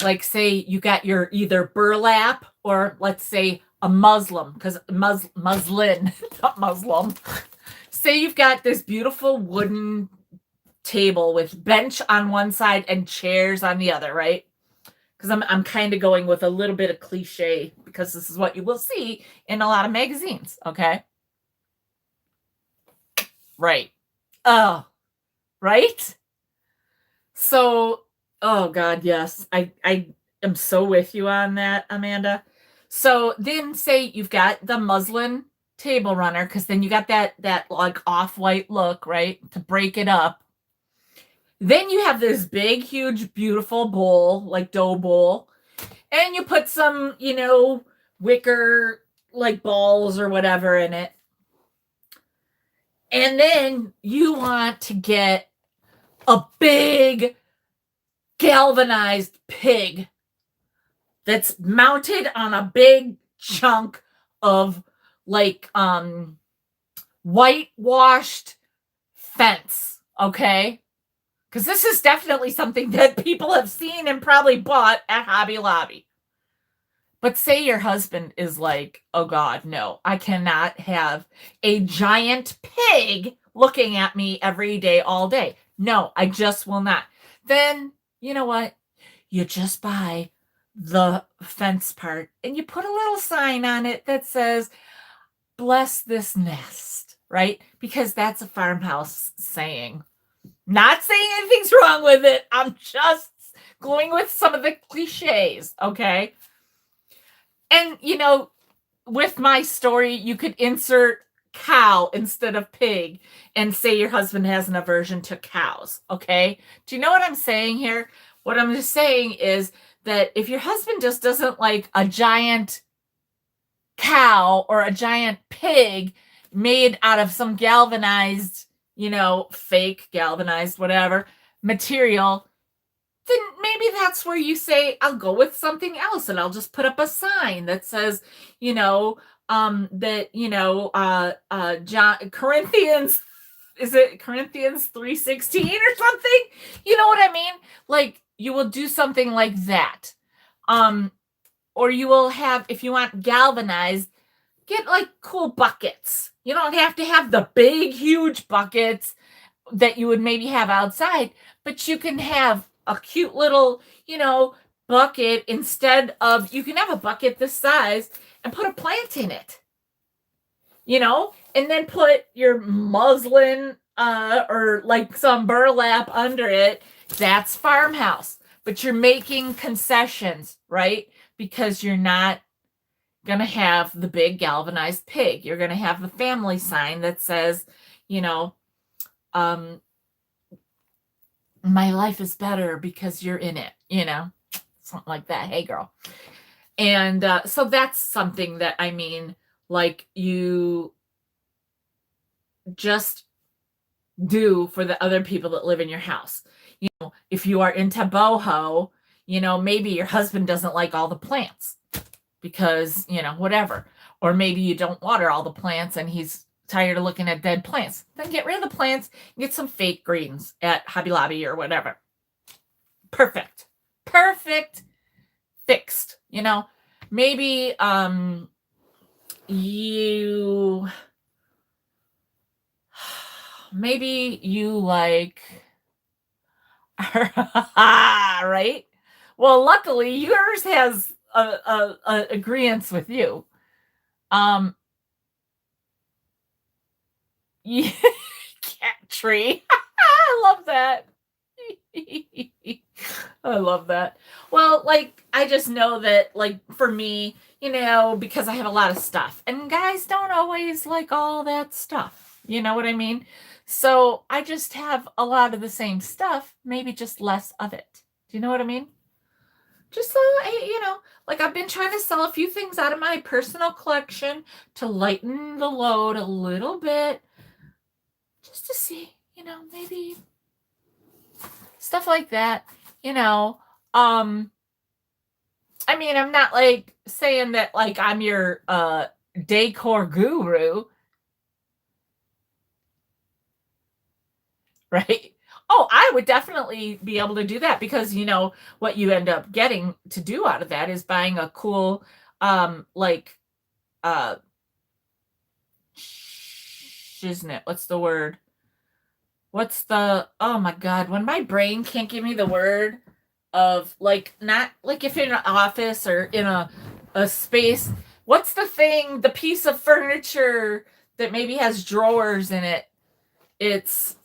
Speaker 1: like, say you got your either burlap or let's say a muslin, because muslin, not Muslim. Say you've got this beautiful wooden table with bench on one side and chairs on the other, right? Because I'm kind of going with a little bit of cliche because this is what you will see in a lot of magazines, okay? Right. Oh, right? So, oh God, yes. I am so with you on that, Amanda. So then say you've got the muslin table runner, because then you got that like off-white look, right? To break it up. Then you have this big, huge, beautiful bowl, like dough bowl, and you put some, wicker like balls or whatever in it. And then you want to get a big galvanized pig that's mounted on a big chunk of like whitewashed fence, okay? Because this is definitely something that people have seen and probably bought at Hobby Lobby. But say your husband is like, oh God, no, I cannot have a giant pig looking at me every day, all day. No, I just will not. Then, you know what? You just buy the fence part and you put a little sign on it that says, bless this nest, right? Because that's a farmhouse saying. Not saying anything's wrong with it. I'm just going with some of the cliches, okay? And, with my story, you could insert cow instead of pig and say your husband has an aversion to cows, okay? Do you know what I'm saying here? What I'm just saying is that if your husband just doesn't like a giant cow or a giant pig made out of some galvanized, fake galvanized, whatever material, then maybe that's where you say, I'll go with something else and I'll just put up a sign that says, John Corinthians, is it Corinthians 3:16 or something? You know what I mean? Like you will do something like that. Or you will have, if you want galvanized, get like cool buckets. You don't have to have the big, huge buckets that you would maybe have outside, but you can have a cute little, bucket instead of, you can have a bucket this size and put a plant in it, and then put your muslin or like some burlap under it. That's farmhouse, but you're making concessions, right? Because you're not going to have the big galvanized pig. You're going to have the family sign that says, my life is better because you're in it, something like that. Hey, girl. And so that's something that, I mean, like, you just do for the other people that live in your house. You know, if you are into boho, you know, maybe your husband doesn't like all the plants because, you know, whatever. Or maybe you don't water all the plants and he's tired of looking at dead plants. Then get rid of the plants, get some fake greens at Hobby Lobby or whatever. Perfect. Perfect. Fixed. You know, maybe you like right? Well, luckily yours has a agreeance with you. Yeah, cat tree. I love that. I love that. Well, like, I just know that, like, for me, you know, because I have a lot of stuff, and guys don't always like all that stuff. You know what I mean? So I just have a lot of the same stuff, maybe just less of it. Do you know what I mean? Just so, you know, like, I've been trying to sell a few things out of my personal collection to lighten the load a little bit, just to see, you know, maybe stuff like that, you know. I mean, I'm not like saying that like I'm your decor guru, right? Oh, I would definitely be able to do that because, you know, what you end up getting to do out of that is buying a cool like uh shiznit. What's the word? What's the, oh my God, when my brain can't give me the word of, like, not like if you're in an office or in a space, what's the thing, the piece of furniture that maybe has drawers in it? It's,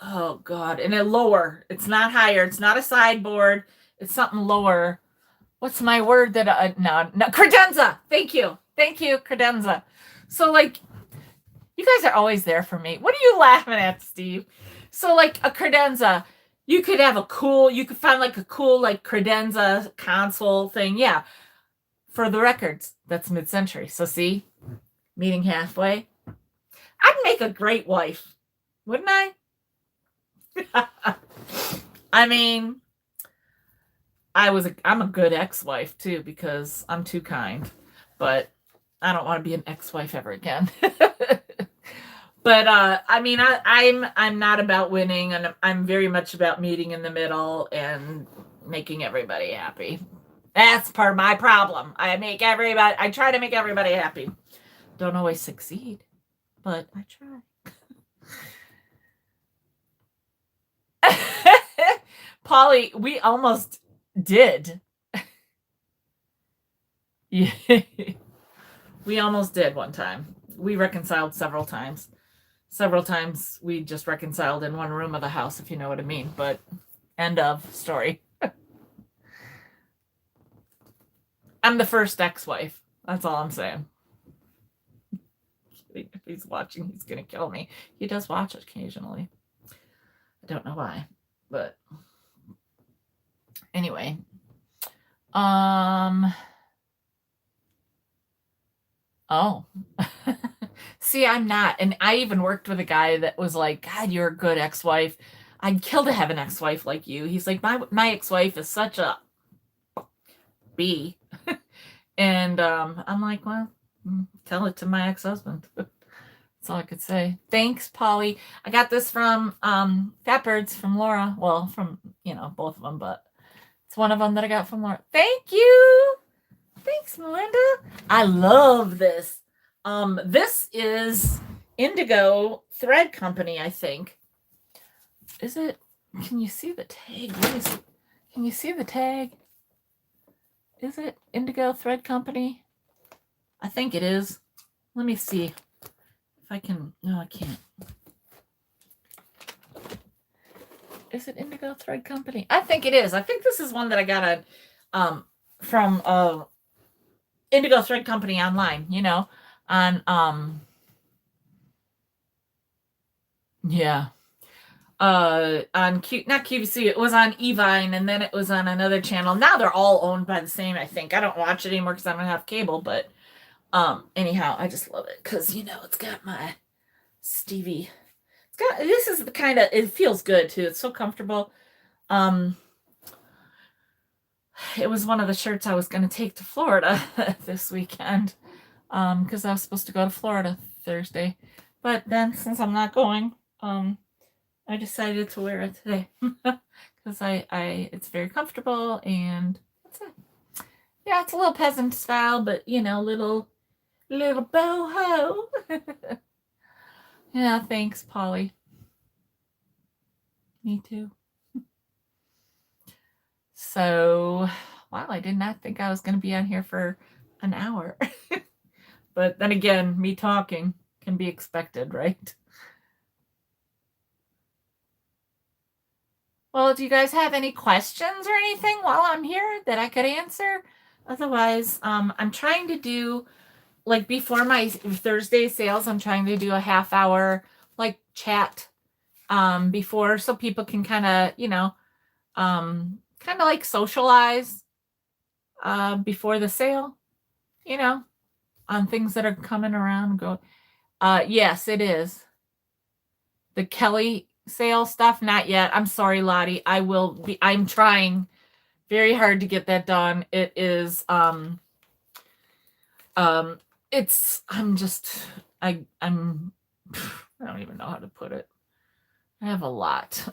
Speaker 1: oh God, and a lower. It's not higher. It's not a sideboard. It's something lower. What's my word that no, credenza. Thank you. Thank you, credenza. So, like, you guys are always there for me. What are you laughing at, Steve? So, like, a credenza, you could find like a cool, like, credenza console thing. Yeah. For the records, that's mid-century. So, see, meeting halfway. I'd make a great wife, wouldn't I? I mean, I'm a good ex-wife too because I'm too kind, but I don't want to be an ex-wife ever again. But I mean, I'm not about winning, and I'm very much about meeting in the middle and making everybody happy. That's part of my problem. I try to make everybody happy. Don't always succeed, but I try. Polly, we almost did. Yeah. We almost did one time. We reconciled several times. Several times we just reconciled in one room of the house, if you know what I mean. But end of story. I'm the first ex-wife. That's all I'm saying. If he's watching, he's going to kill me. He does watch it occasionally. I don't know why. But anyway. Oh. See, I'm not. And I even worked with a guy that was like, God, you're a good ex-wife. I'd kill to have an ex-wife like you. He's like, my ex-wife is such a B. And I'm like, well, tell it to my ex-husband. That's all I could say. Thanks, Polly. I got this from Fat Birds from Laura. Well, from, you know, both of them, but it's one of them that I got from Laura. Thank you. Thanks, Melinda. I love this. This is Indigo Thread Company, I think. Is it? Can you see the tag? What is it? Can you see the tag? Is it Indigo Thread Company? I think it is. Let me see if I can. No, I can't. Is it Indigo Thread Company? I think it is. I think this is one that I got from Indigo Thread Company online, you know, on yeah. on not QVC, it was on Evine, and then it was on another channel. Now they're all owned by the same, I think. I don't watch it anymore because I don't have cable, but anyhow, I just love it because it's got my Stevie. This is the kind of, it feels good too. It's so comfortable. It was one of the shirts I was going to take to Florida this weekend, because I was supposed to go to Florida Thursday, but then since I'm not going, I decided to wear it today because it's very comfortable, and that's it. Yeah, it's a little peasant style, but little boho. Yeah, thanks, Polly. Me too. So, wow, I did not think I was going to be on here for an hour. But then again, me talking can be expected, right? Well, do you guys have any questions or anything while I'm here that I could answer? Otherwise, I'm trying to do, like, before my Thursday sales, I'm trying to do a half hour, like, chat before, so people can kind of, like socialize before the sale, on things that are coming around. Yes, it is. The Kelly sale stuff, not yet. I'm sorry, Lottie. I'm trying very hard to get that done. It is it's I'm just I'm I don't even know how to put it. I have a lot.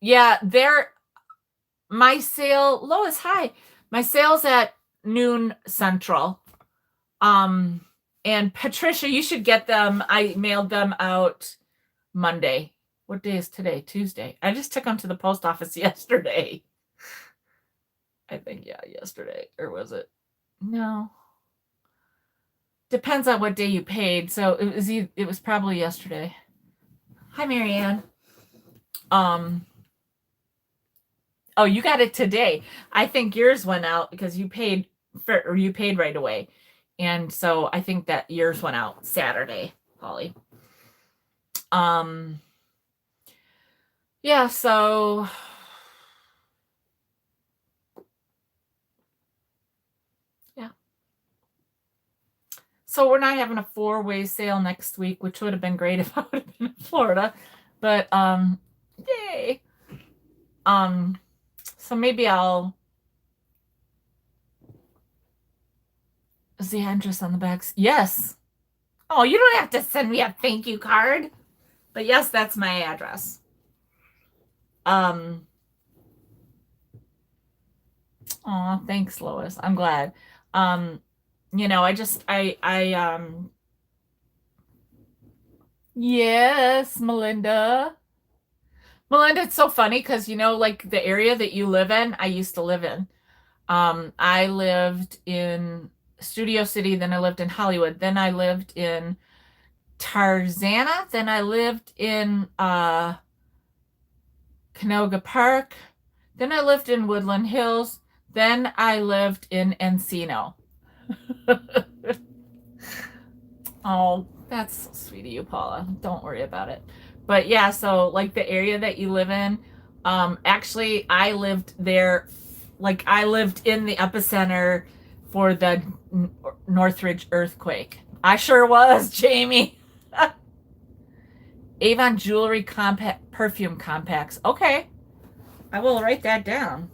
Speaker 1: Yeah, my sale, Lois, hi. My sale's at noon Central. And Patricia, you should get them. I mailed them out Monday. What day is today? Tuesday. I just took them to the post office yesterday. I think, yeah, yesterday. Or was it? No. Depends on what day you paid. So it was probably yesterday. Hi, Marianne. Oh, you got it today. I think yours went out because you paid right away. And so I think that yours went out Saturday, Holly. Yeah, so yeah. So we're not having a 4-way sale next week, which would have been great if I would have been in Florida. But yay. So maybe is the address on the back? Yes. Oh, you don't have to send me a thank you card. But yes, that's my address. Oh, thanks, Lois. I'm glad. Yes, Melinda. Melinda, it's so funny because like the area that you live in, I used to live in. I lived in Studio City, then I lived in Hollywood, then I lived in Tarzana, then I lived in Canoga Park, then I lived in Woodland Hills, then I lived in Encino. Oh, that's so sweet of you, Paula. Don't worry about it. But yeah, so like the area that you live in, actually I lived there, like I lived in the epicenter for the Northridge earthquake. I sure was, Jamie. Avon Jewelry Compact Perfume Compacts. Okay. I will write that down.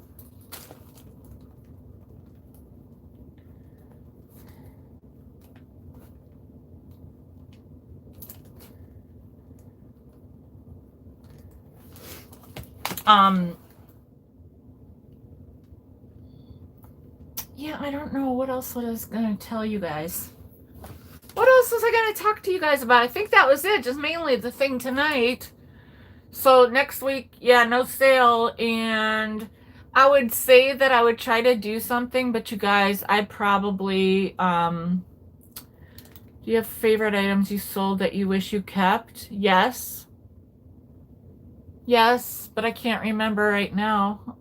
Speaker 1: Yeah, I don't know what else I was gonna tell you guys. What else was I gonna talk to you guys about? I think that was it, just mainly the thing tonight. So next week, yeah, no sale, and I would say that I would try to do something, but you guys, I probably do you have favorite items you sold that you wish you kept? Yes. Yes, but I can't remember right now.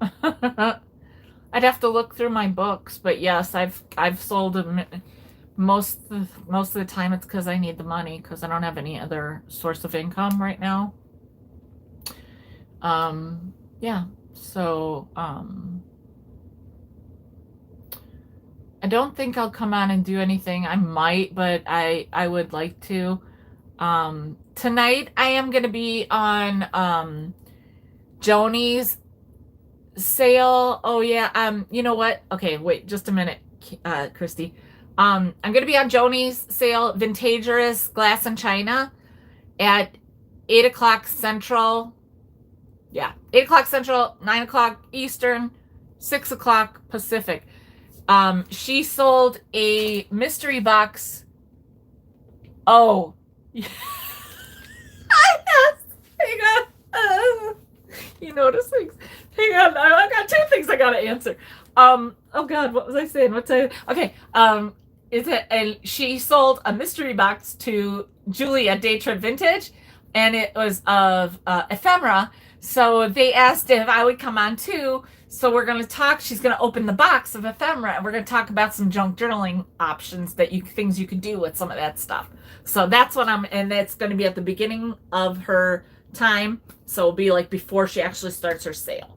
Speaker 1: I'd have to look through my books, but yes, I've sold them Most of the time it's because I need the money because I don't have any other source of income right now. Yeah. So I don't think I'll come on and do anything. I might, but I would like to. Tonight I am gonna be on Joni's sale. Oh yeah. You know what? Okay, wait just a minute, Christy. I'm gonna be on Joni's sale, Vintagerous Glass and China at 8 o'clock Central. Yeah, 8 o'clock Central, 9 o'clock Eastern, 6 o'clock Pacific. She sold a mystery box. Oh, yes. Hang on. You notice things. Hang on. I got two things I gotta answer. Oh God, what was I saying? Okay. Is it? And she sold a mystery box to Julie at Day Trip Vintage, and it was of ephemera. So they asked if I would come on too. So we're gonna talk. She's gonna open the box of ephemera, and we're gonna talk about some junk journaling options things you could do with some of that stuff. So that's what and that's gonna be at the beginning of her time. So it'll be like before she actually starts her sale.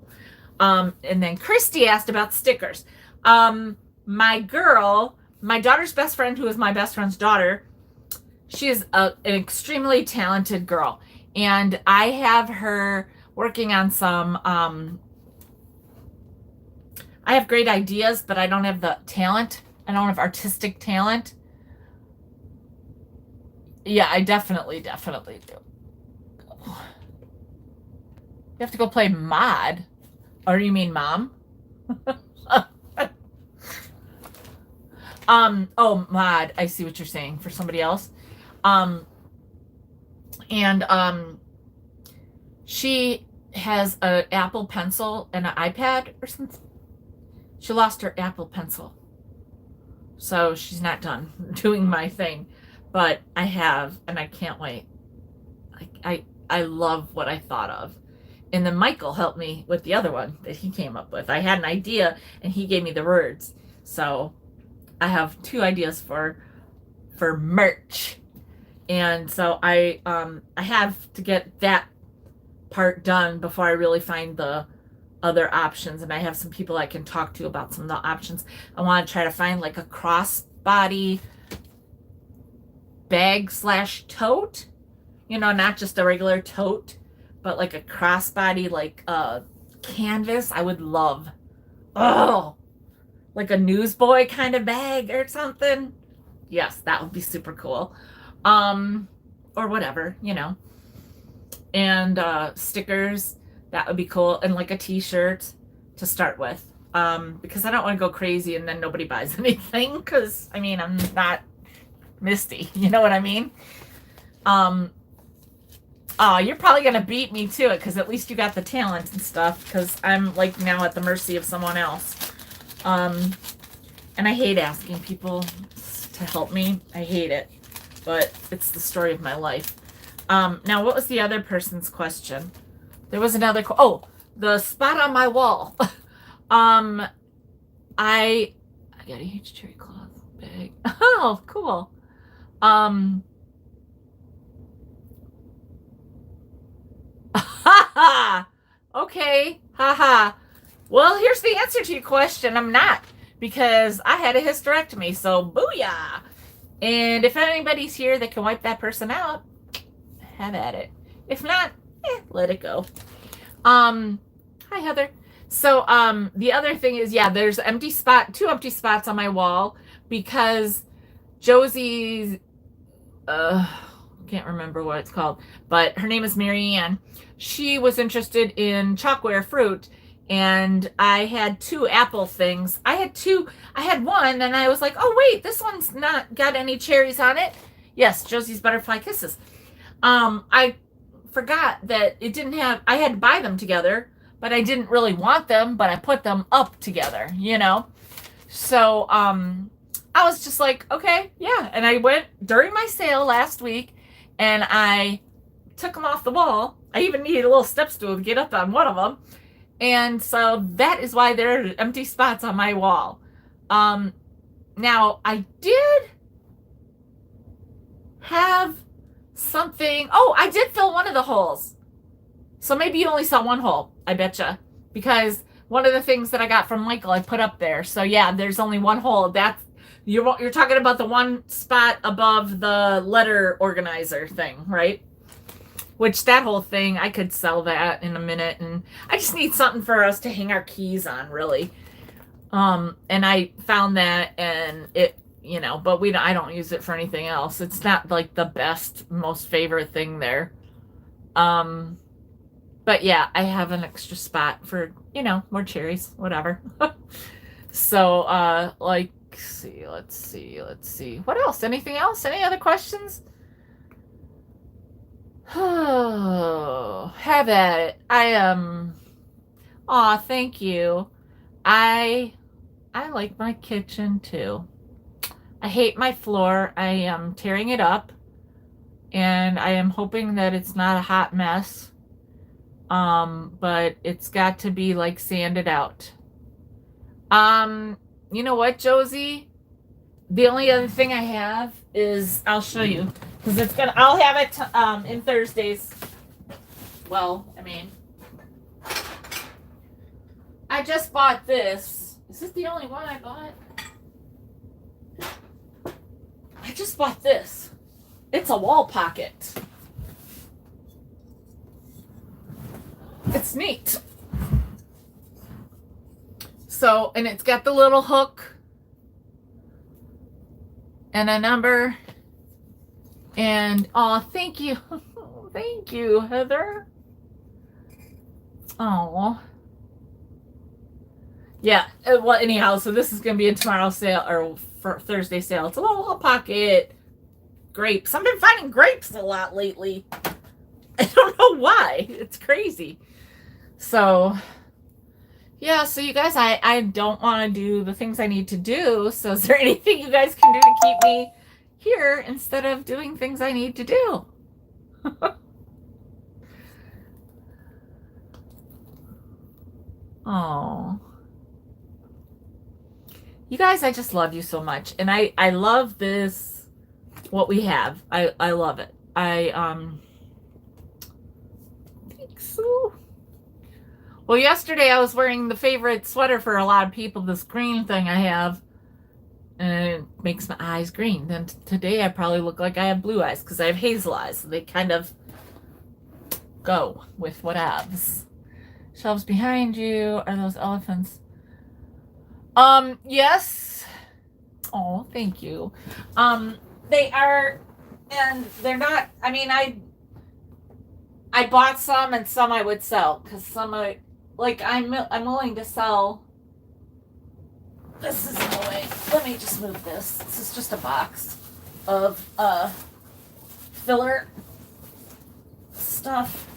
Speaker 1: And then Christy asked about stickers. My daughter's best friend, who is my best friend's daughter, she is an extremely talented girl. And I have her working on some, I have great ideas, but I don't have the talent. I don't have artistic talent. Yeah, I definitely do. You have to go play mod. Or you mean mom? Oh, mod. I see what you're saying for somebody else. She has an Apple Pencil and an iPad or something. She lost her Apple Pencil. So she's not done doing my thing. But I have, and I can't wait. I love what I thought of. And then Michael helped me with the other one that he came up with. I had an idea and he gave me the words. So I have two ideas for merch. And so I have to get that part done before I really find the other options. And I have some people I can talk to about some of the options. I want to try to find like a crossbody bag / tote. Not just a regular tote, but like a crossbody, like canvas. I would love. Oh, like a newsboy kind of bag or something. Yes, that would be super cool. Or whatever, And stickers, that would be cool. And like a t-shirt to start with. Because I don't want to go crazy and then nobody buys anything. Because, I'm not Misty. You know what I mean? You're probably going to beat me to it because at least you got the talent and stuff because I'm like now at the mercy of someone else. And I hate asking people to help me. I hate it, but it's the story of my life. Now what was the other person's question? There was another, the spot on my wall. I got a huge cherry cloth bag. Oh, cool. Okay, haha. Well, here's the answer to your question. I'm not, because I had a hysterectomy, so booyah. And if anybody's here that can wipe that person out, have at it. If not, let it go. Hi Heather. So the other thing is, there's two empty spots on my wall because Josie's can't remember what it's called, but her name is Marianne. She was interested in chalkware fruit, and I had two apple things. I had one, and I was like, oh wait, this one's not got any cherries on it. Yes, Josie's Butterfly Kisses. I forgot that it didn't have, I had to buy them together, but I didn't really want them, but I put them up together, So, I was just like, okay, yeah. And I went during my sale last week and I took them off the wall. I even needed a little step stool to get up on one of them. And so that is why there are empty spots on my wall. Now I did have something. Oh, I did fill one of the holes. So maybe you only saw one hole, I betcha. Because one of the things that I got from Michael, I put up there. So yeah, there's only one hole. That's you're talking about the one spot above the letter organizer thing, right? Which that whole thing, I could sell that in a minute, and I just need something for us to hang our keys on, really. And I found that, and it, but I don't use it for anything else. It's not like the best, most favorite thing there. Um, but yeah, I have an extra spot for, more cherries, whatever. So, like, let's see. What else? Anything else? Any other questions? Oh, have at it. Aw, thank you. I like my kitchen too. I hate my floor. I am tearing it up, and I am hoping that it's not a hot mess. But it's got to be like sanded out. You know what, Josie? The only other thing I have is I'll show you because I'll have it in Thursdays. Well, I mean, I just bought this. Is this the only one I bought? I just bought this. It's a wall pocket. It's neat. So, and it's got the little hook and a number. And, oh, thank you. Thank you, Heather. Oh. Yeah, well, anyhow, so this is going to be in tomorrow's sale, or for Thursday sale. It's a little pocket. Grapes. I've been finding grapes a lot lately. I don't know why. It's crazy. So, yeah, so you guys, I don't want to do the things I need to do. So is there anything you guys can do to keep me here instead of doing things I need to do? Oh. You guys, I just love you so much. And I love this, what we have. I love it. Thanks, Sue. Well, yesterday I was wearing the favorite sweater for a lot of people, this green thing I have. And it makes my eyes green. Then today I probably look like I have blue eyes because I have hazel eyes. So they kind of go with whatevs. Shelves behind you. Are those elephants? Yes. Oh, thank you. They are, and they're not, I mean, I bought some and some I would sell because some I'm willing to sell. This is no way. Let me just move this. This is just a box of filler stuff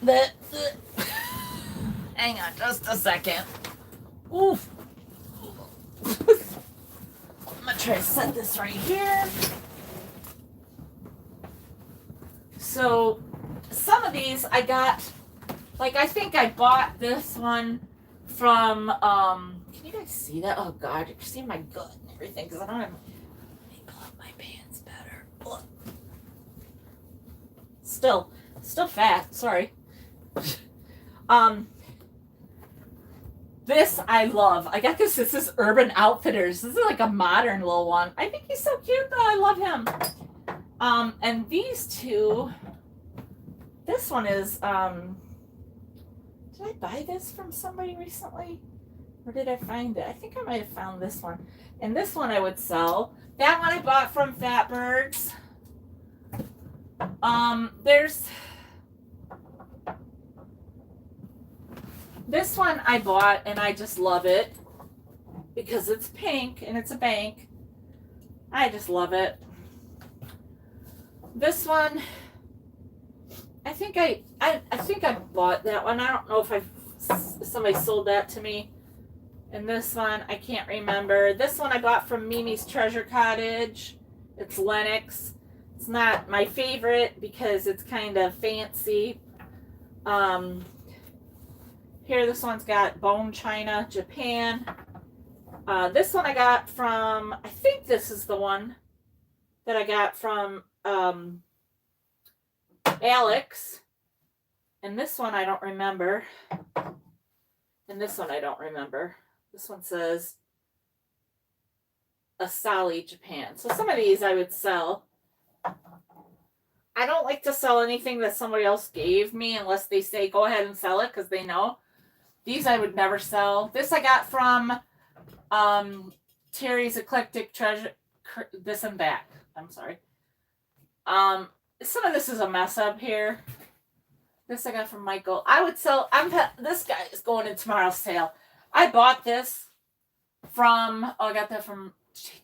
Speaker 1: that hang on just a second. Oof. I'm gonna try to set this right here. So some of these I got, like, I think I bought this one from can you guys see that? Oh god, you can see my gut and everything because I don't have, let me pull up my pants better. Ugh. Still fat, sorry. This I love. I got this. This is Urban Outfitters. This is like a modern little one. I think he's so cute though. I love him. And these two. This one is. Did I buy this from somebody recently, or did I find it? I think I might have found this one. And this one I would sell. That one I bought from Fatbirds. There's. This one I bought and I just love it because it's pink and it's a bank. I just love it. This one, I think I bought that one. I don't know if somebody sold that to me. And this one, I can't remember. This one I bought from Mimi's Treasure Cottage. It's Lennox. It's not my favorite because it's kind of fancy. Here, this one's got Bone China, Japan. This one I got from, I think this is the one that I got from Alex. And this one I don't remember. And this one I don't remember. This one says Asali, Japan. So some of these I would sell. I don't like to sell anything that somebody else gave me unless they say go ahead and sell it because they know. These I would never sell. This I got from Terry's Eclectic Treasure. This and that. I'm sorry. Some of this is a mess up here. This I got from Michael. I would sell. This guy is going in tomorrow's sale. I bought this from. Oh, I got that from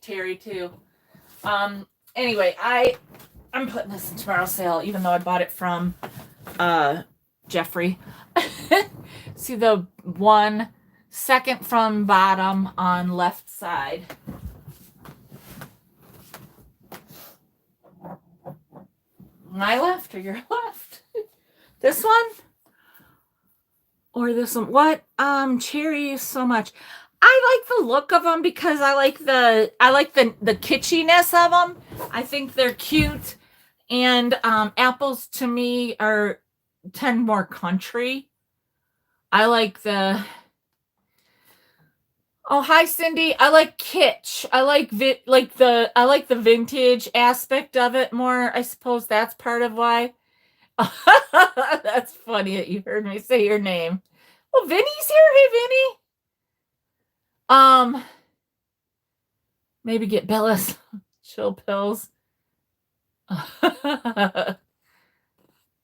Speaker 1: Terry too. Anyway, I'm putting this in tomorrow's sale, even though I bought it from Jeffrey. See the one second from bottom on left side. My left or your left? This one? Or this one? What? Cherries so much. I like the look of them because I like the kitschiness of them. I think they're cute. And apples to me tend more country. I like the. Oh, hi Cindy. I like kitsch. I like the vintage aspect of it more. I suppose that's part of why. That's funny that you heard me say your name. Well, Vinny's here. Hey, Vinny. Maybe get Bella's chill pills.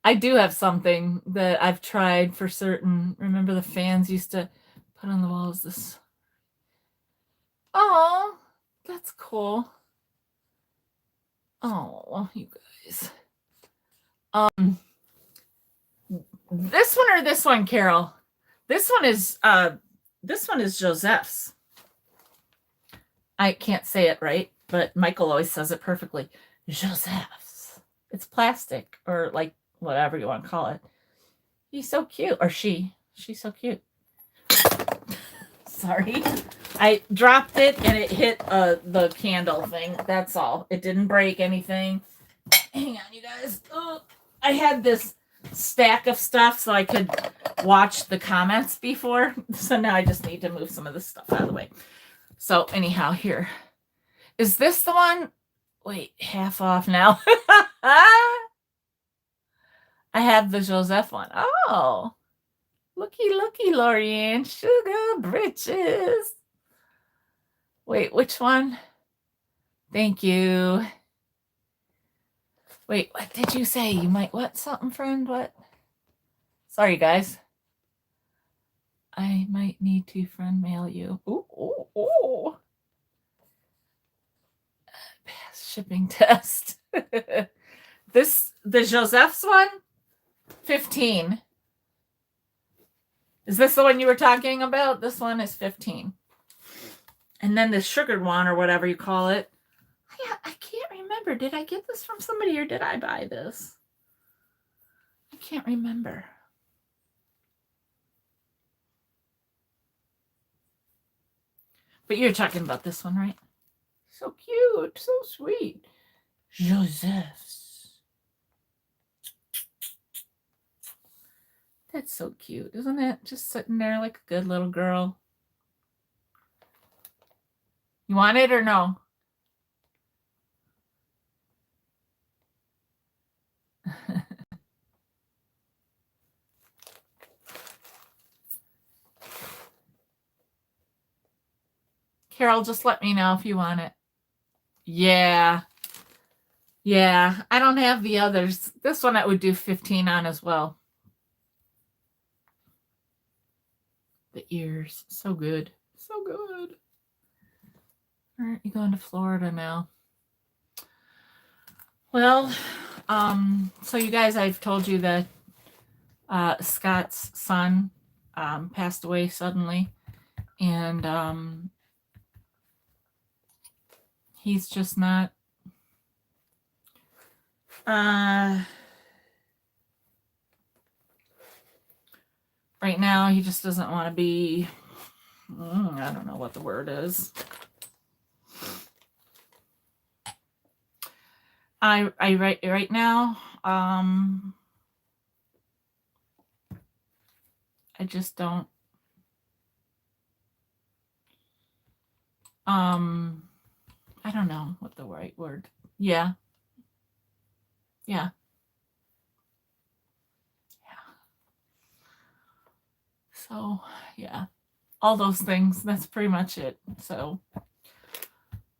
Speaker 1: I do have something that I've tried for certain. Remember the fans used to put on the walls this. Oh, that's cool. Oh, you guys. This one or this one, Carol? This one is Joseph's. I can't say it right, but Michael always says it perfectly. Joseph's. It's plastic or like whatever you want to call it. He's so cute. Or she's so cute. Sorry. I dropped it and it hit the candle thing. That's all. It didn't break anything. Hang on, you guys. Oh, I had this stack of stuff so I could watch the comments before. So now I just need to move some of this stuff out of the way. So anyhow, here. Is this the one? Wait, half off now. I have the Joseph one. Oh. Looky, Lorianne. Sugar britches. Wait, which one? Thank you. Wait, what did you say? You might what? Something, friend? What? Sorry, guys. I might need to friend mail you. Ooh. Pass shipping test. The Joseph's one? 15. Is this the one you were talking about? This one is 15. And then the sugared one, or whatever you call it. I can't remember. Did I get this from somebody or did I buy this? I can't remember. But you're talking about this one, right? So cute. So sweet. Joseph's. That's so cute, isn't it? Just sitting there like a good little girl. You want it or no? Carol, just let me know if you want it. Yeah. I don't have the others. This one I would do 15 on as well. The ears. So good. So good. Aren't you going to Florida now? Well, so you guys, I've told you that Scott's son passed away suddenly. And he's just not right now. He just doesn't want to be, I don't know what the word is. I right now, I just don't, I don't know what the right word. Yeah. Yeah. So, yeah. All those things. That's pretty much it. So,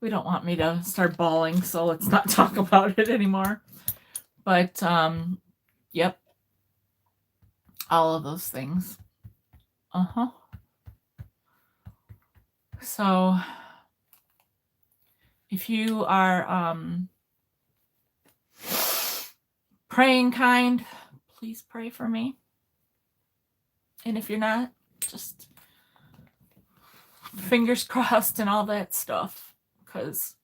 Speaker 1: we don't want me to start bawling, so let's not talk about it anymore. But, yep. All of those things. Uh-huh. So, if you are praying kind, please pray for me. And if you're not, just fingers crossed and all that stuff. Because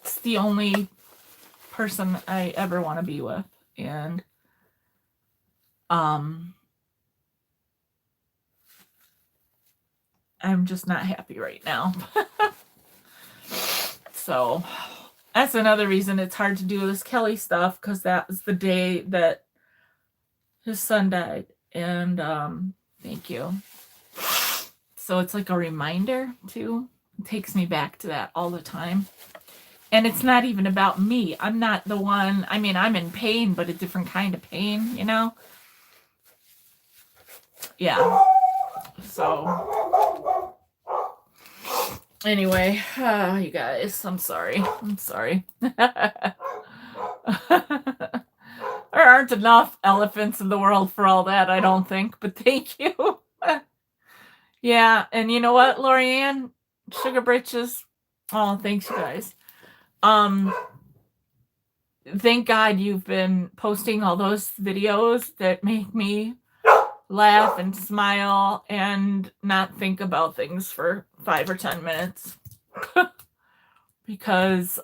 Speaker 1: it's the only person I ever want to be with. And I'm just not happy right now. So that's another reason it's hard to do this Kelly stuff, because that was the day that his son died. And thank you. So it's like a reminder too. It takes me back to that all the time. And it's not even about me. I'm not the one. I mean, I'm in pain, but a different kind of pain, you know? Yeah. So anyway, you guys, I'm sorry. There aren't enough elephants in the world for all that, I don't think, but thank you. Yeah, and you know what, Lorianne? Sugar Britches. Oh, thanks, you guys. Thank God you've been posting all those videos that make me laugh and smile and not think about things for 5 or 10 minutes. Because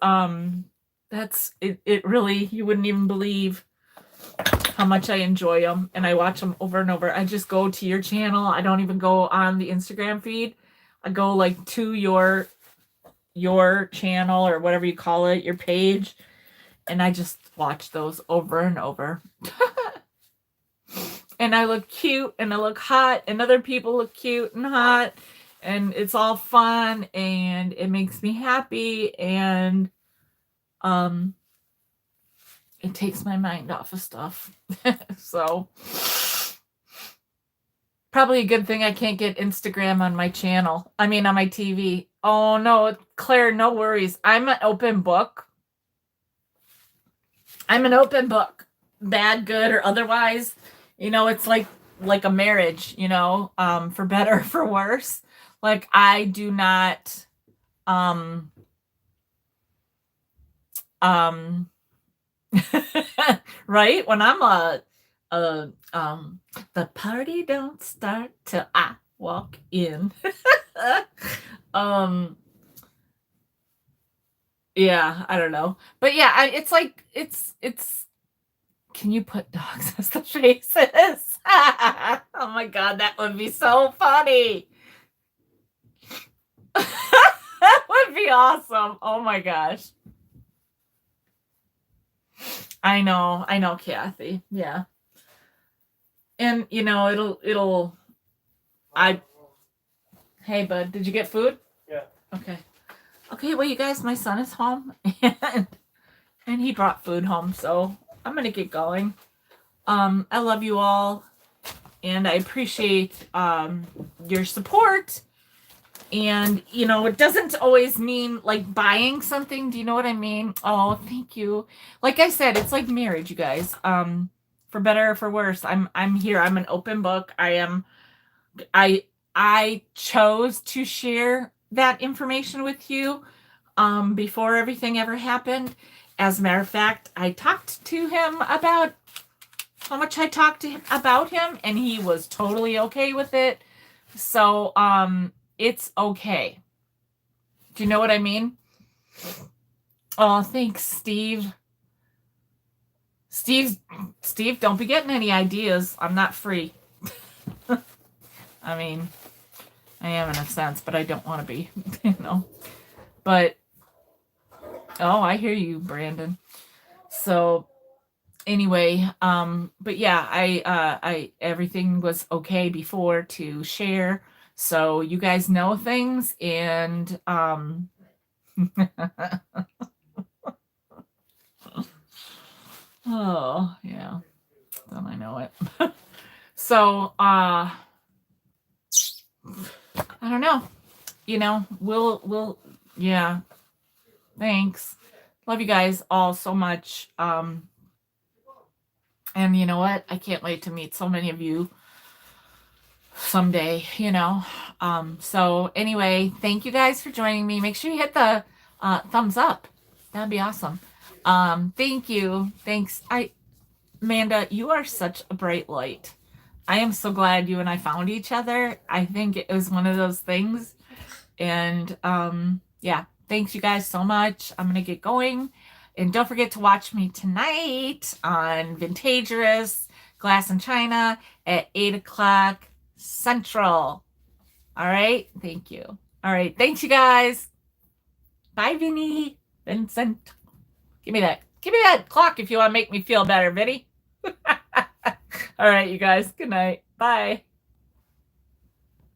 Speaker 1: that's it really, you wouldn't even believe how much I enjoy them, and I watch them over and over. I just go to your channel. I don't even go on the Instagram feed. I go like to your channel, or whatever you call it, your page, and I just watch those over and over. And I look cute and I look hot, and other people look cute and hot, and it's all fun, and it makes me happy, and it takes my mind off of stuff. So probably a good thing I can't get Instagram on my channel. I mean, on my TV. Oh no, Claire, no worries. I'm an open book. Bad, good, or otherwise. You know, it's like a marriage, you know, for better or for worse. Like, I do not right? When I'm the party don't start till I walk in. Yeah, I don't know. But yeah, it's like, it's can you put dogs as the faces? Oh my God, that would be so funny. That would be awesome. Oh my gosh. I know, Kathy. Yeah. And you know, hey bud, did you get food? Yeah. Okay, well, you guys, my son is home, and he brought food home, so I'm gonna get going. I love you all, and I appreciate your support. And you know, it doesn't always mean like buying something. Do you know what I mean? Oh, thank you. Like I said, it's like marriage, you guys. For better or for worse, I'm here. I'm an open book. I chose to share that information with you before everything ever happened. As a matter of fact, I talked to him about how much I talked to him about him, and he was totally okay with it. So it's okay. Do you know what I mean? Oh, thanks, Steve. Steve, don't be getting any ideas. I'm not free. I mean, I am in a sense, but I don't want to be, you know. But, oh, I hear you, Brandon. So anyway, but yeah, I everything was okay before to share. So you guys know things, and oh yeah, then I know it. So I don't know. You know, we'll yeah, thanks. Love you guys all so much. And you know what? I can't wait to meet so many of you someday, you know. So anyway, thank you guys for joining me. Make sure you hit the thumbs up. That'd be awesome. Thank you. Thanks. Amanda, you are such a bright light. I am so glad you and I found each other. I think it was one of those things. And yeah, thanks you guys so much. I'm gonna get going. And don't forget to watch me tonight on Vintagerous, Glass and China at 8 o'clock Central. All right. Thank you. All right. Thanks, you guys. Bye, Vinny. Vincent. Give me that. Give me that clock if you want to make me feel better, Vinny. All right, you guys. Good night. Bye.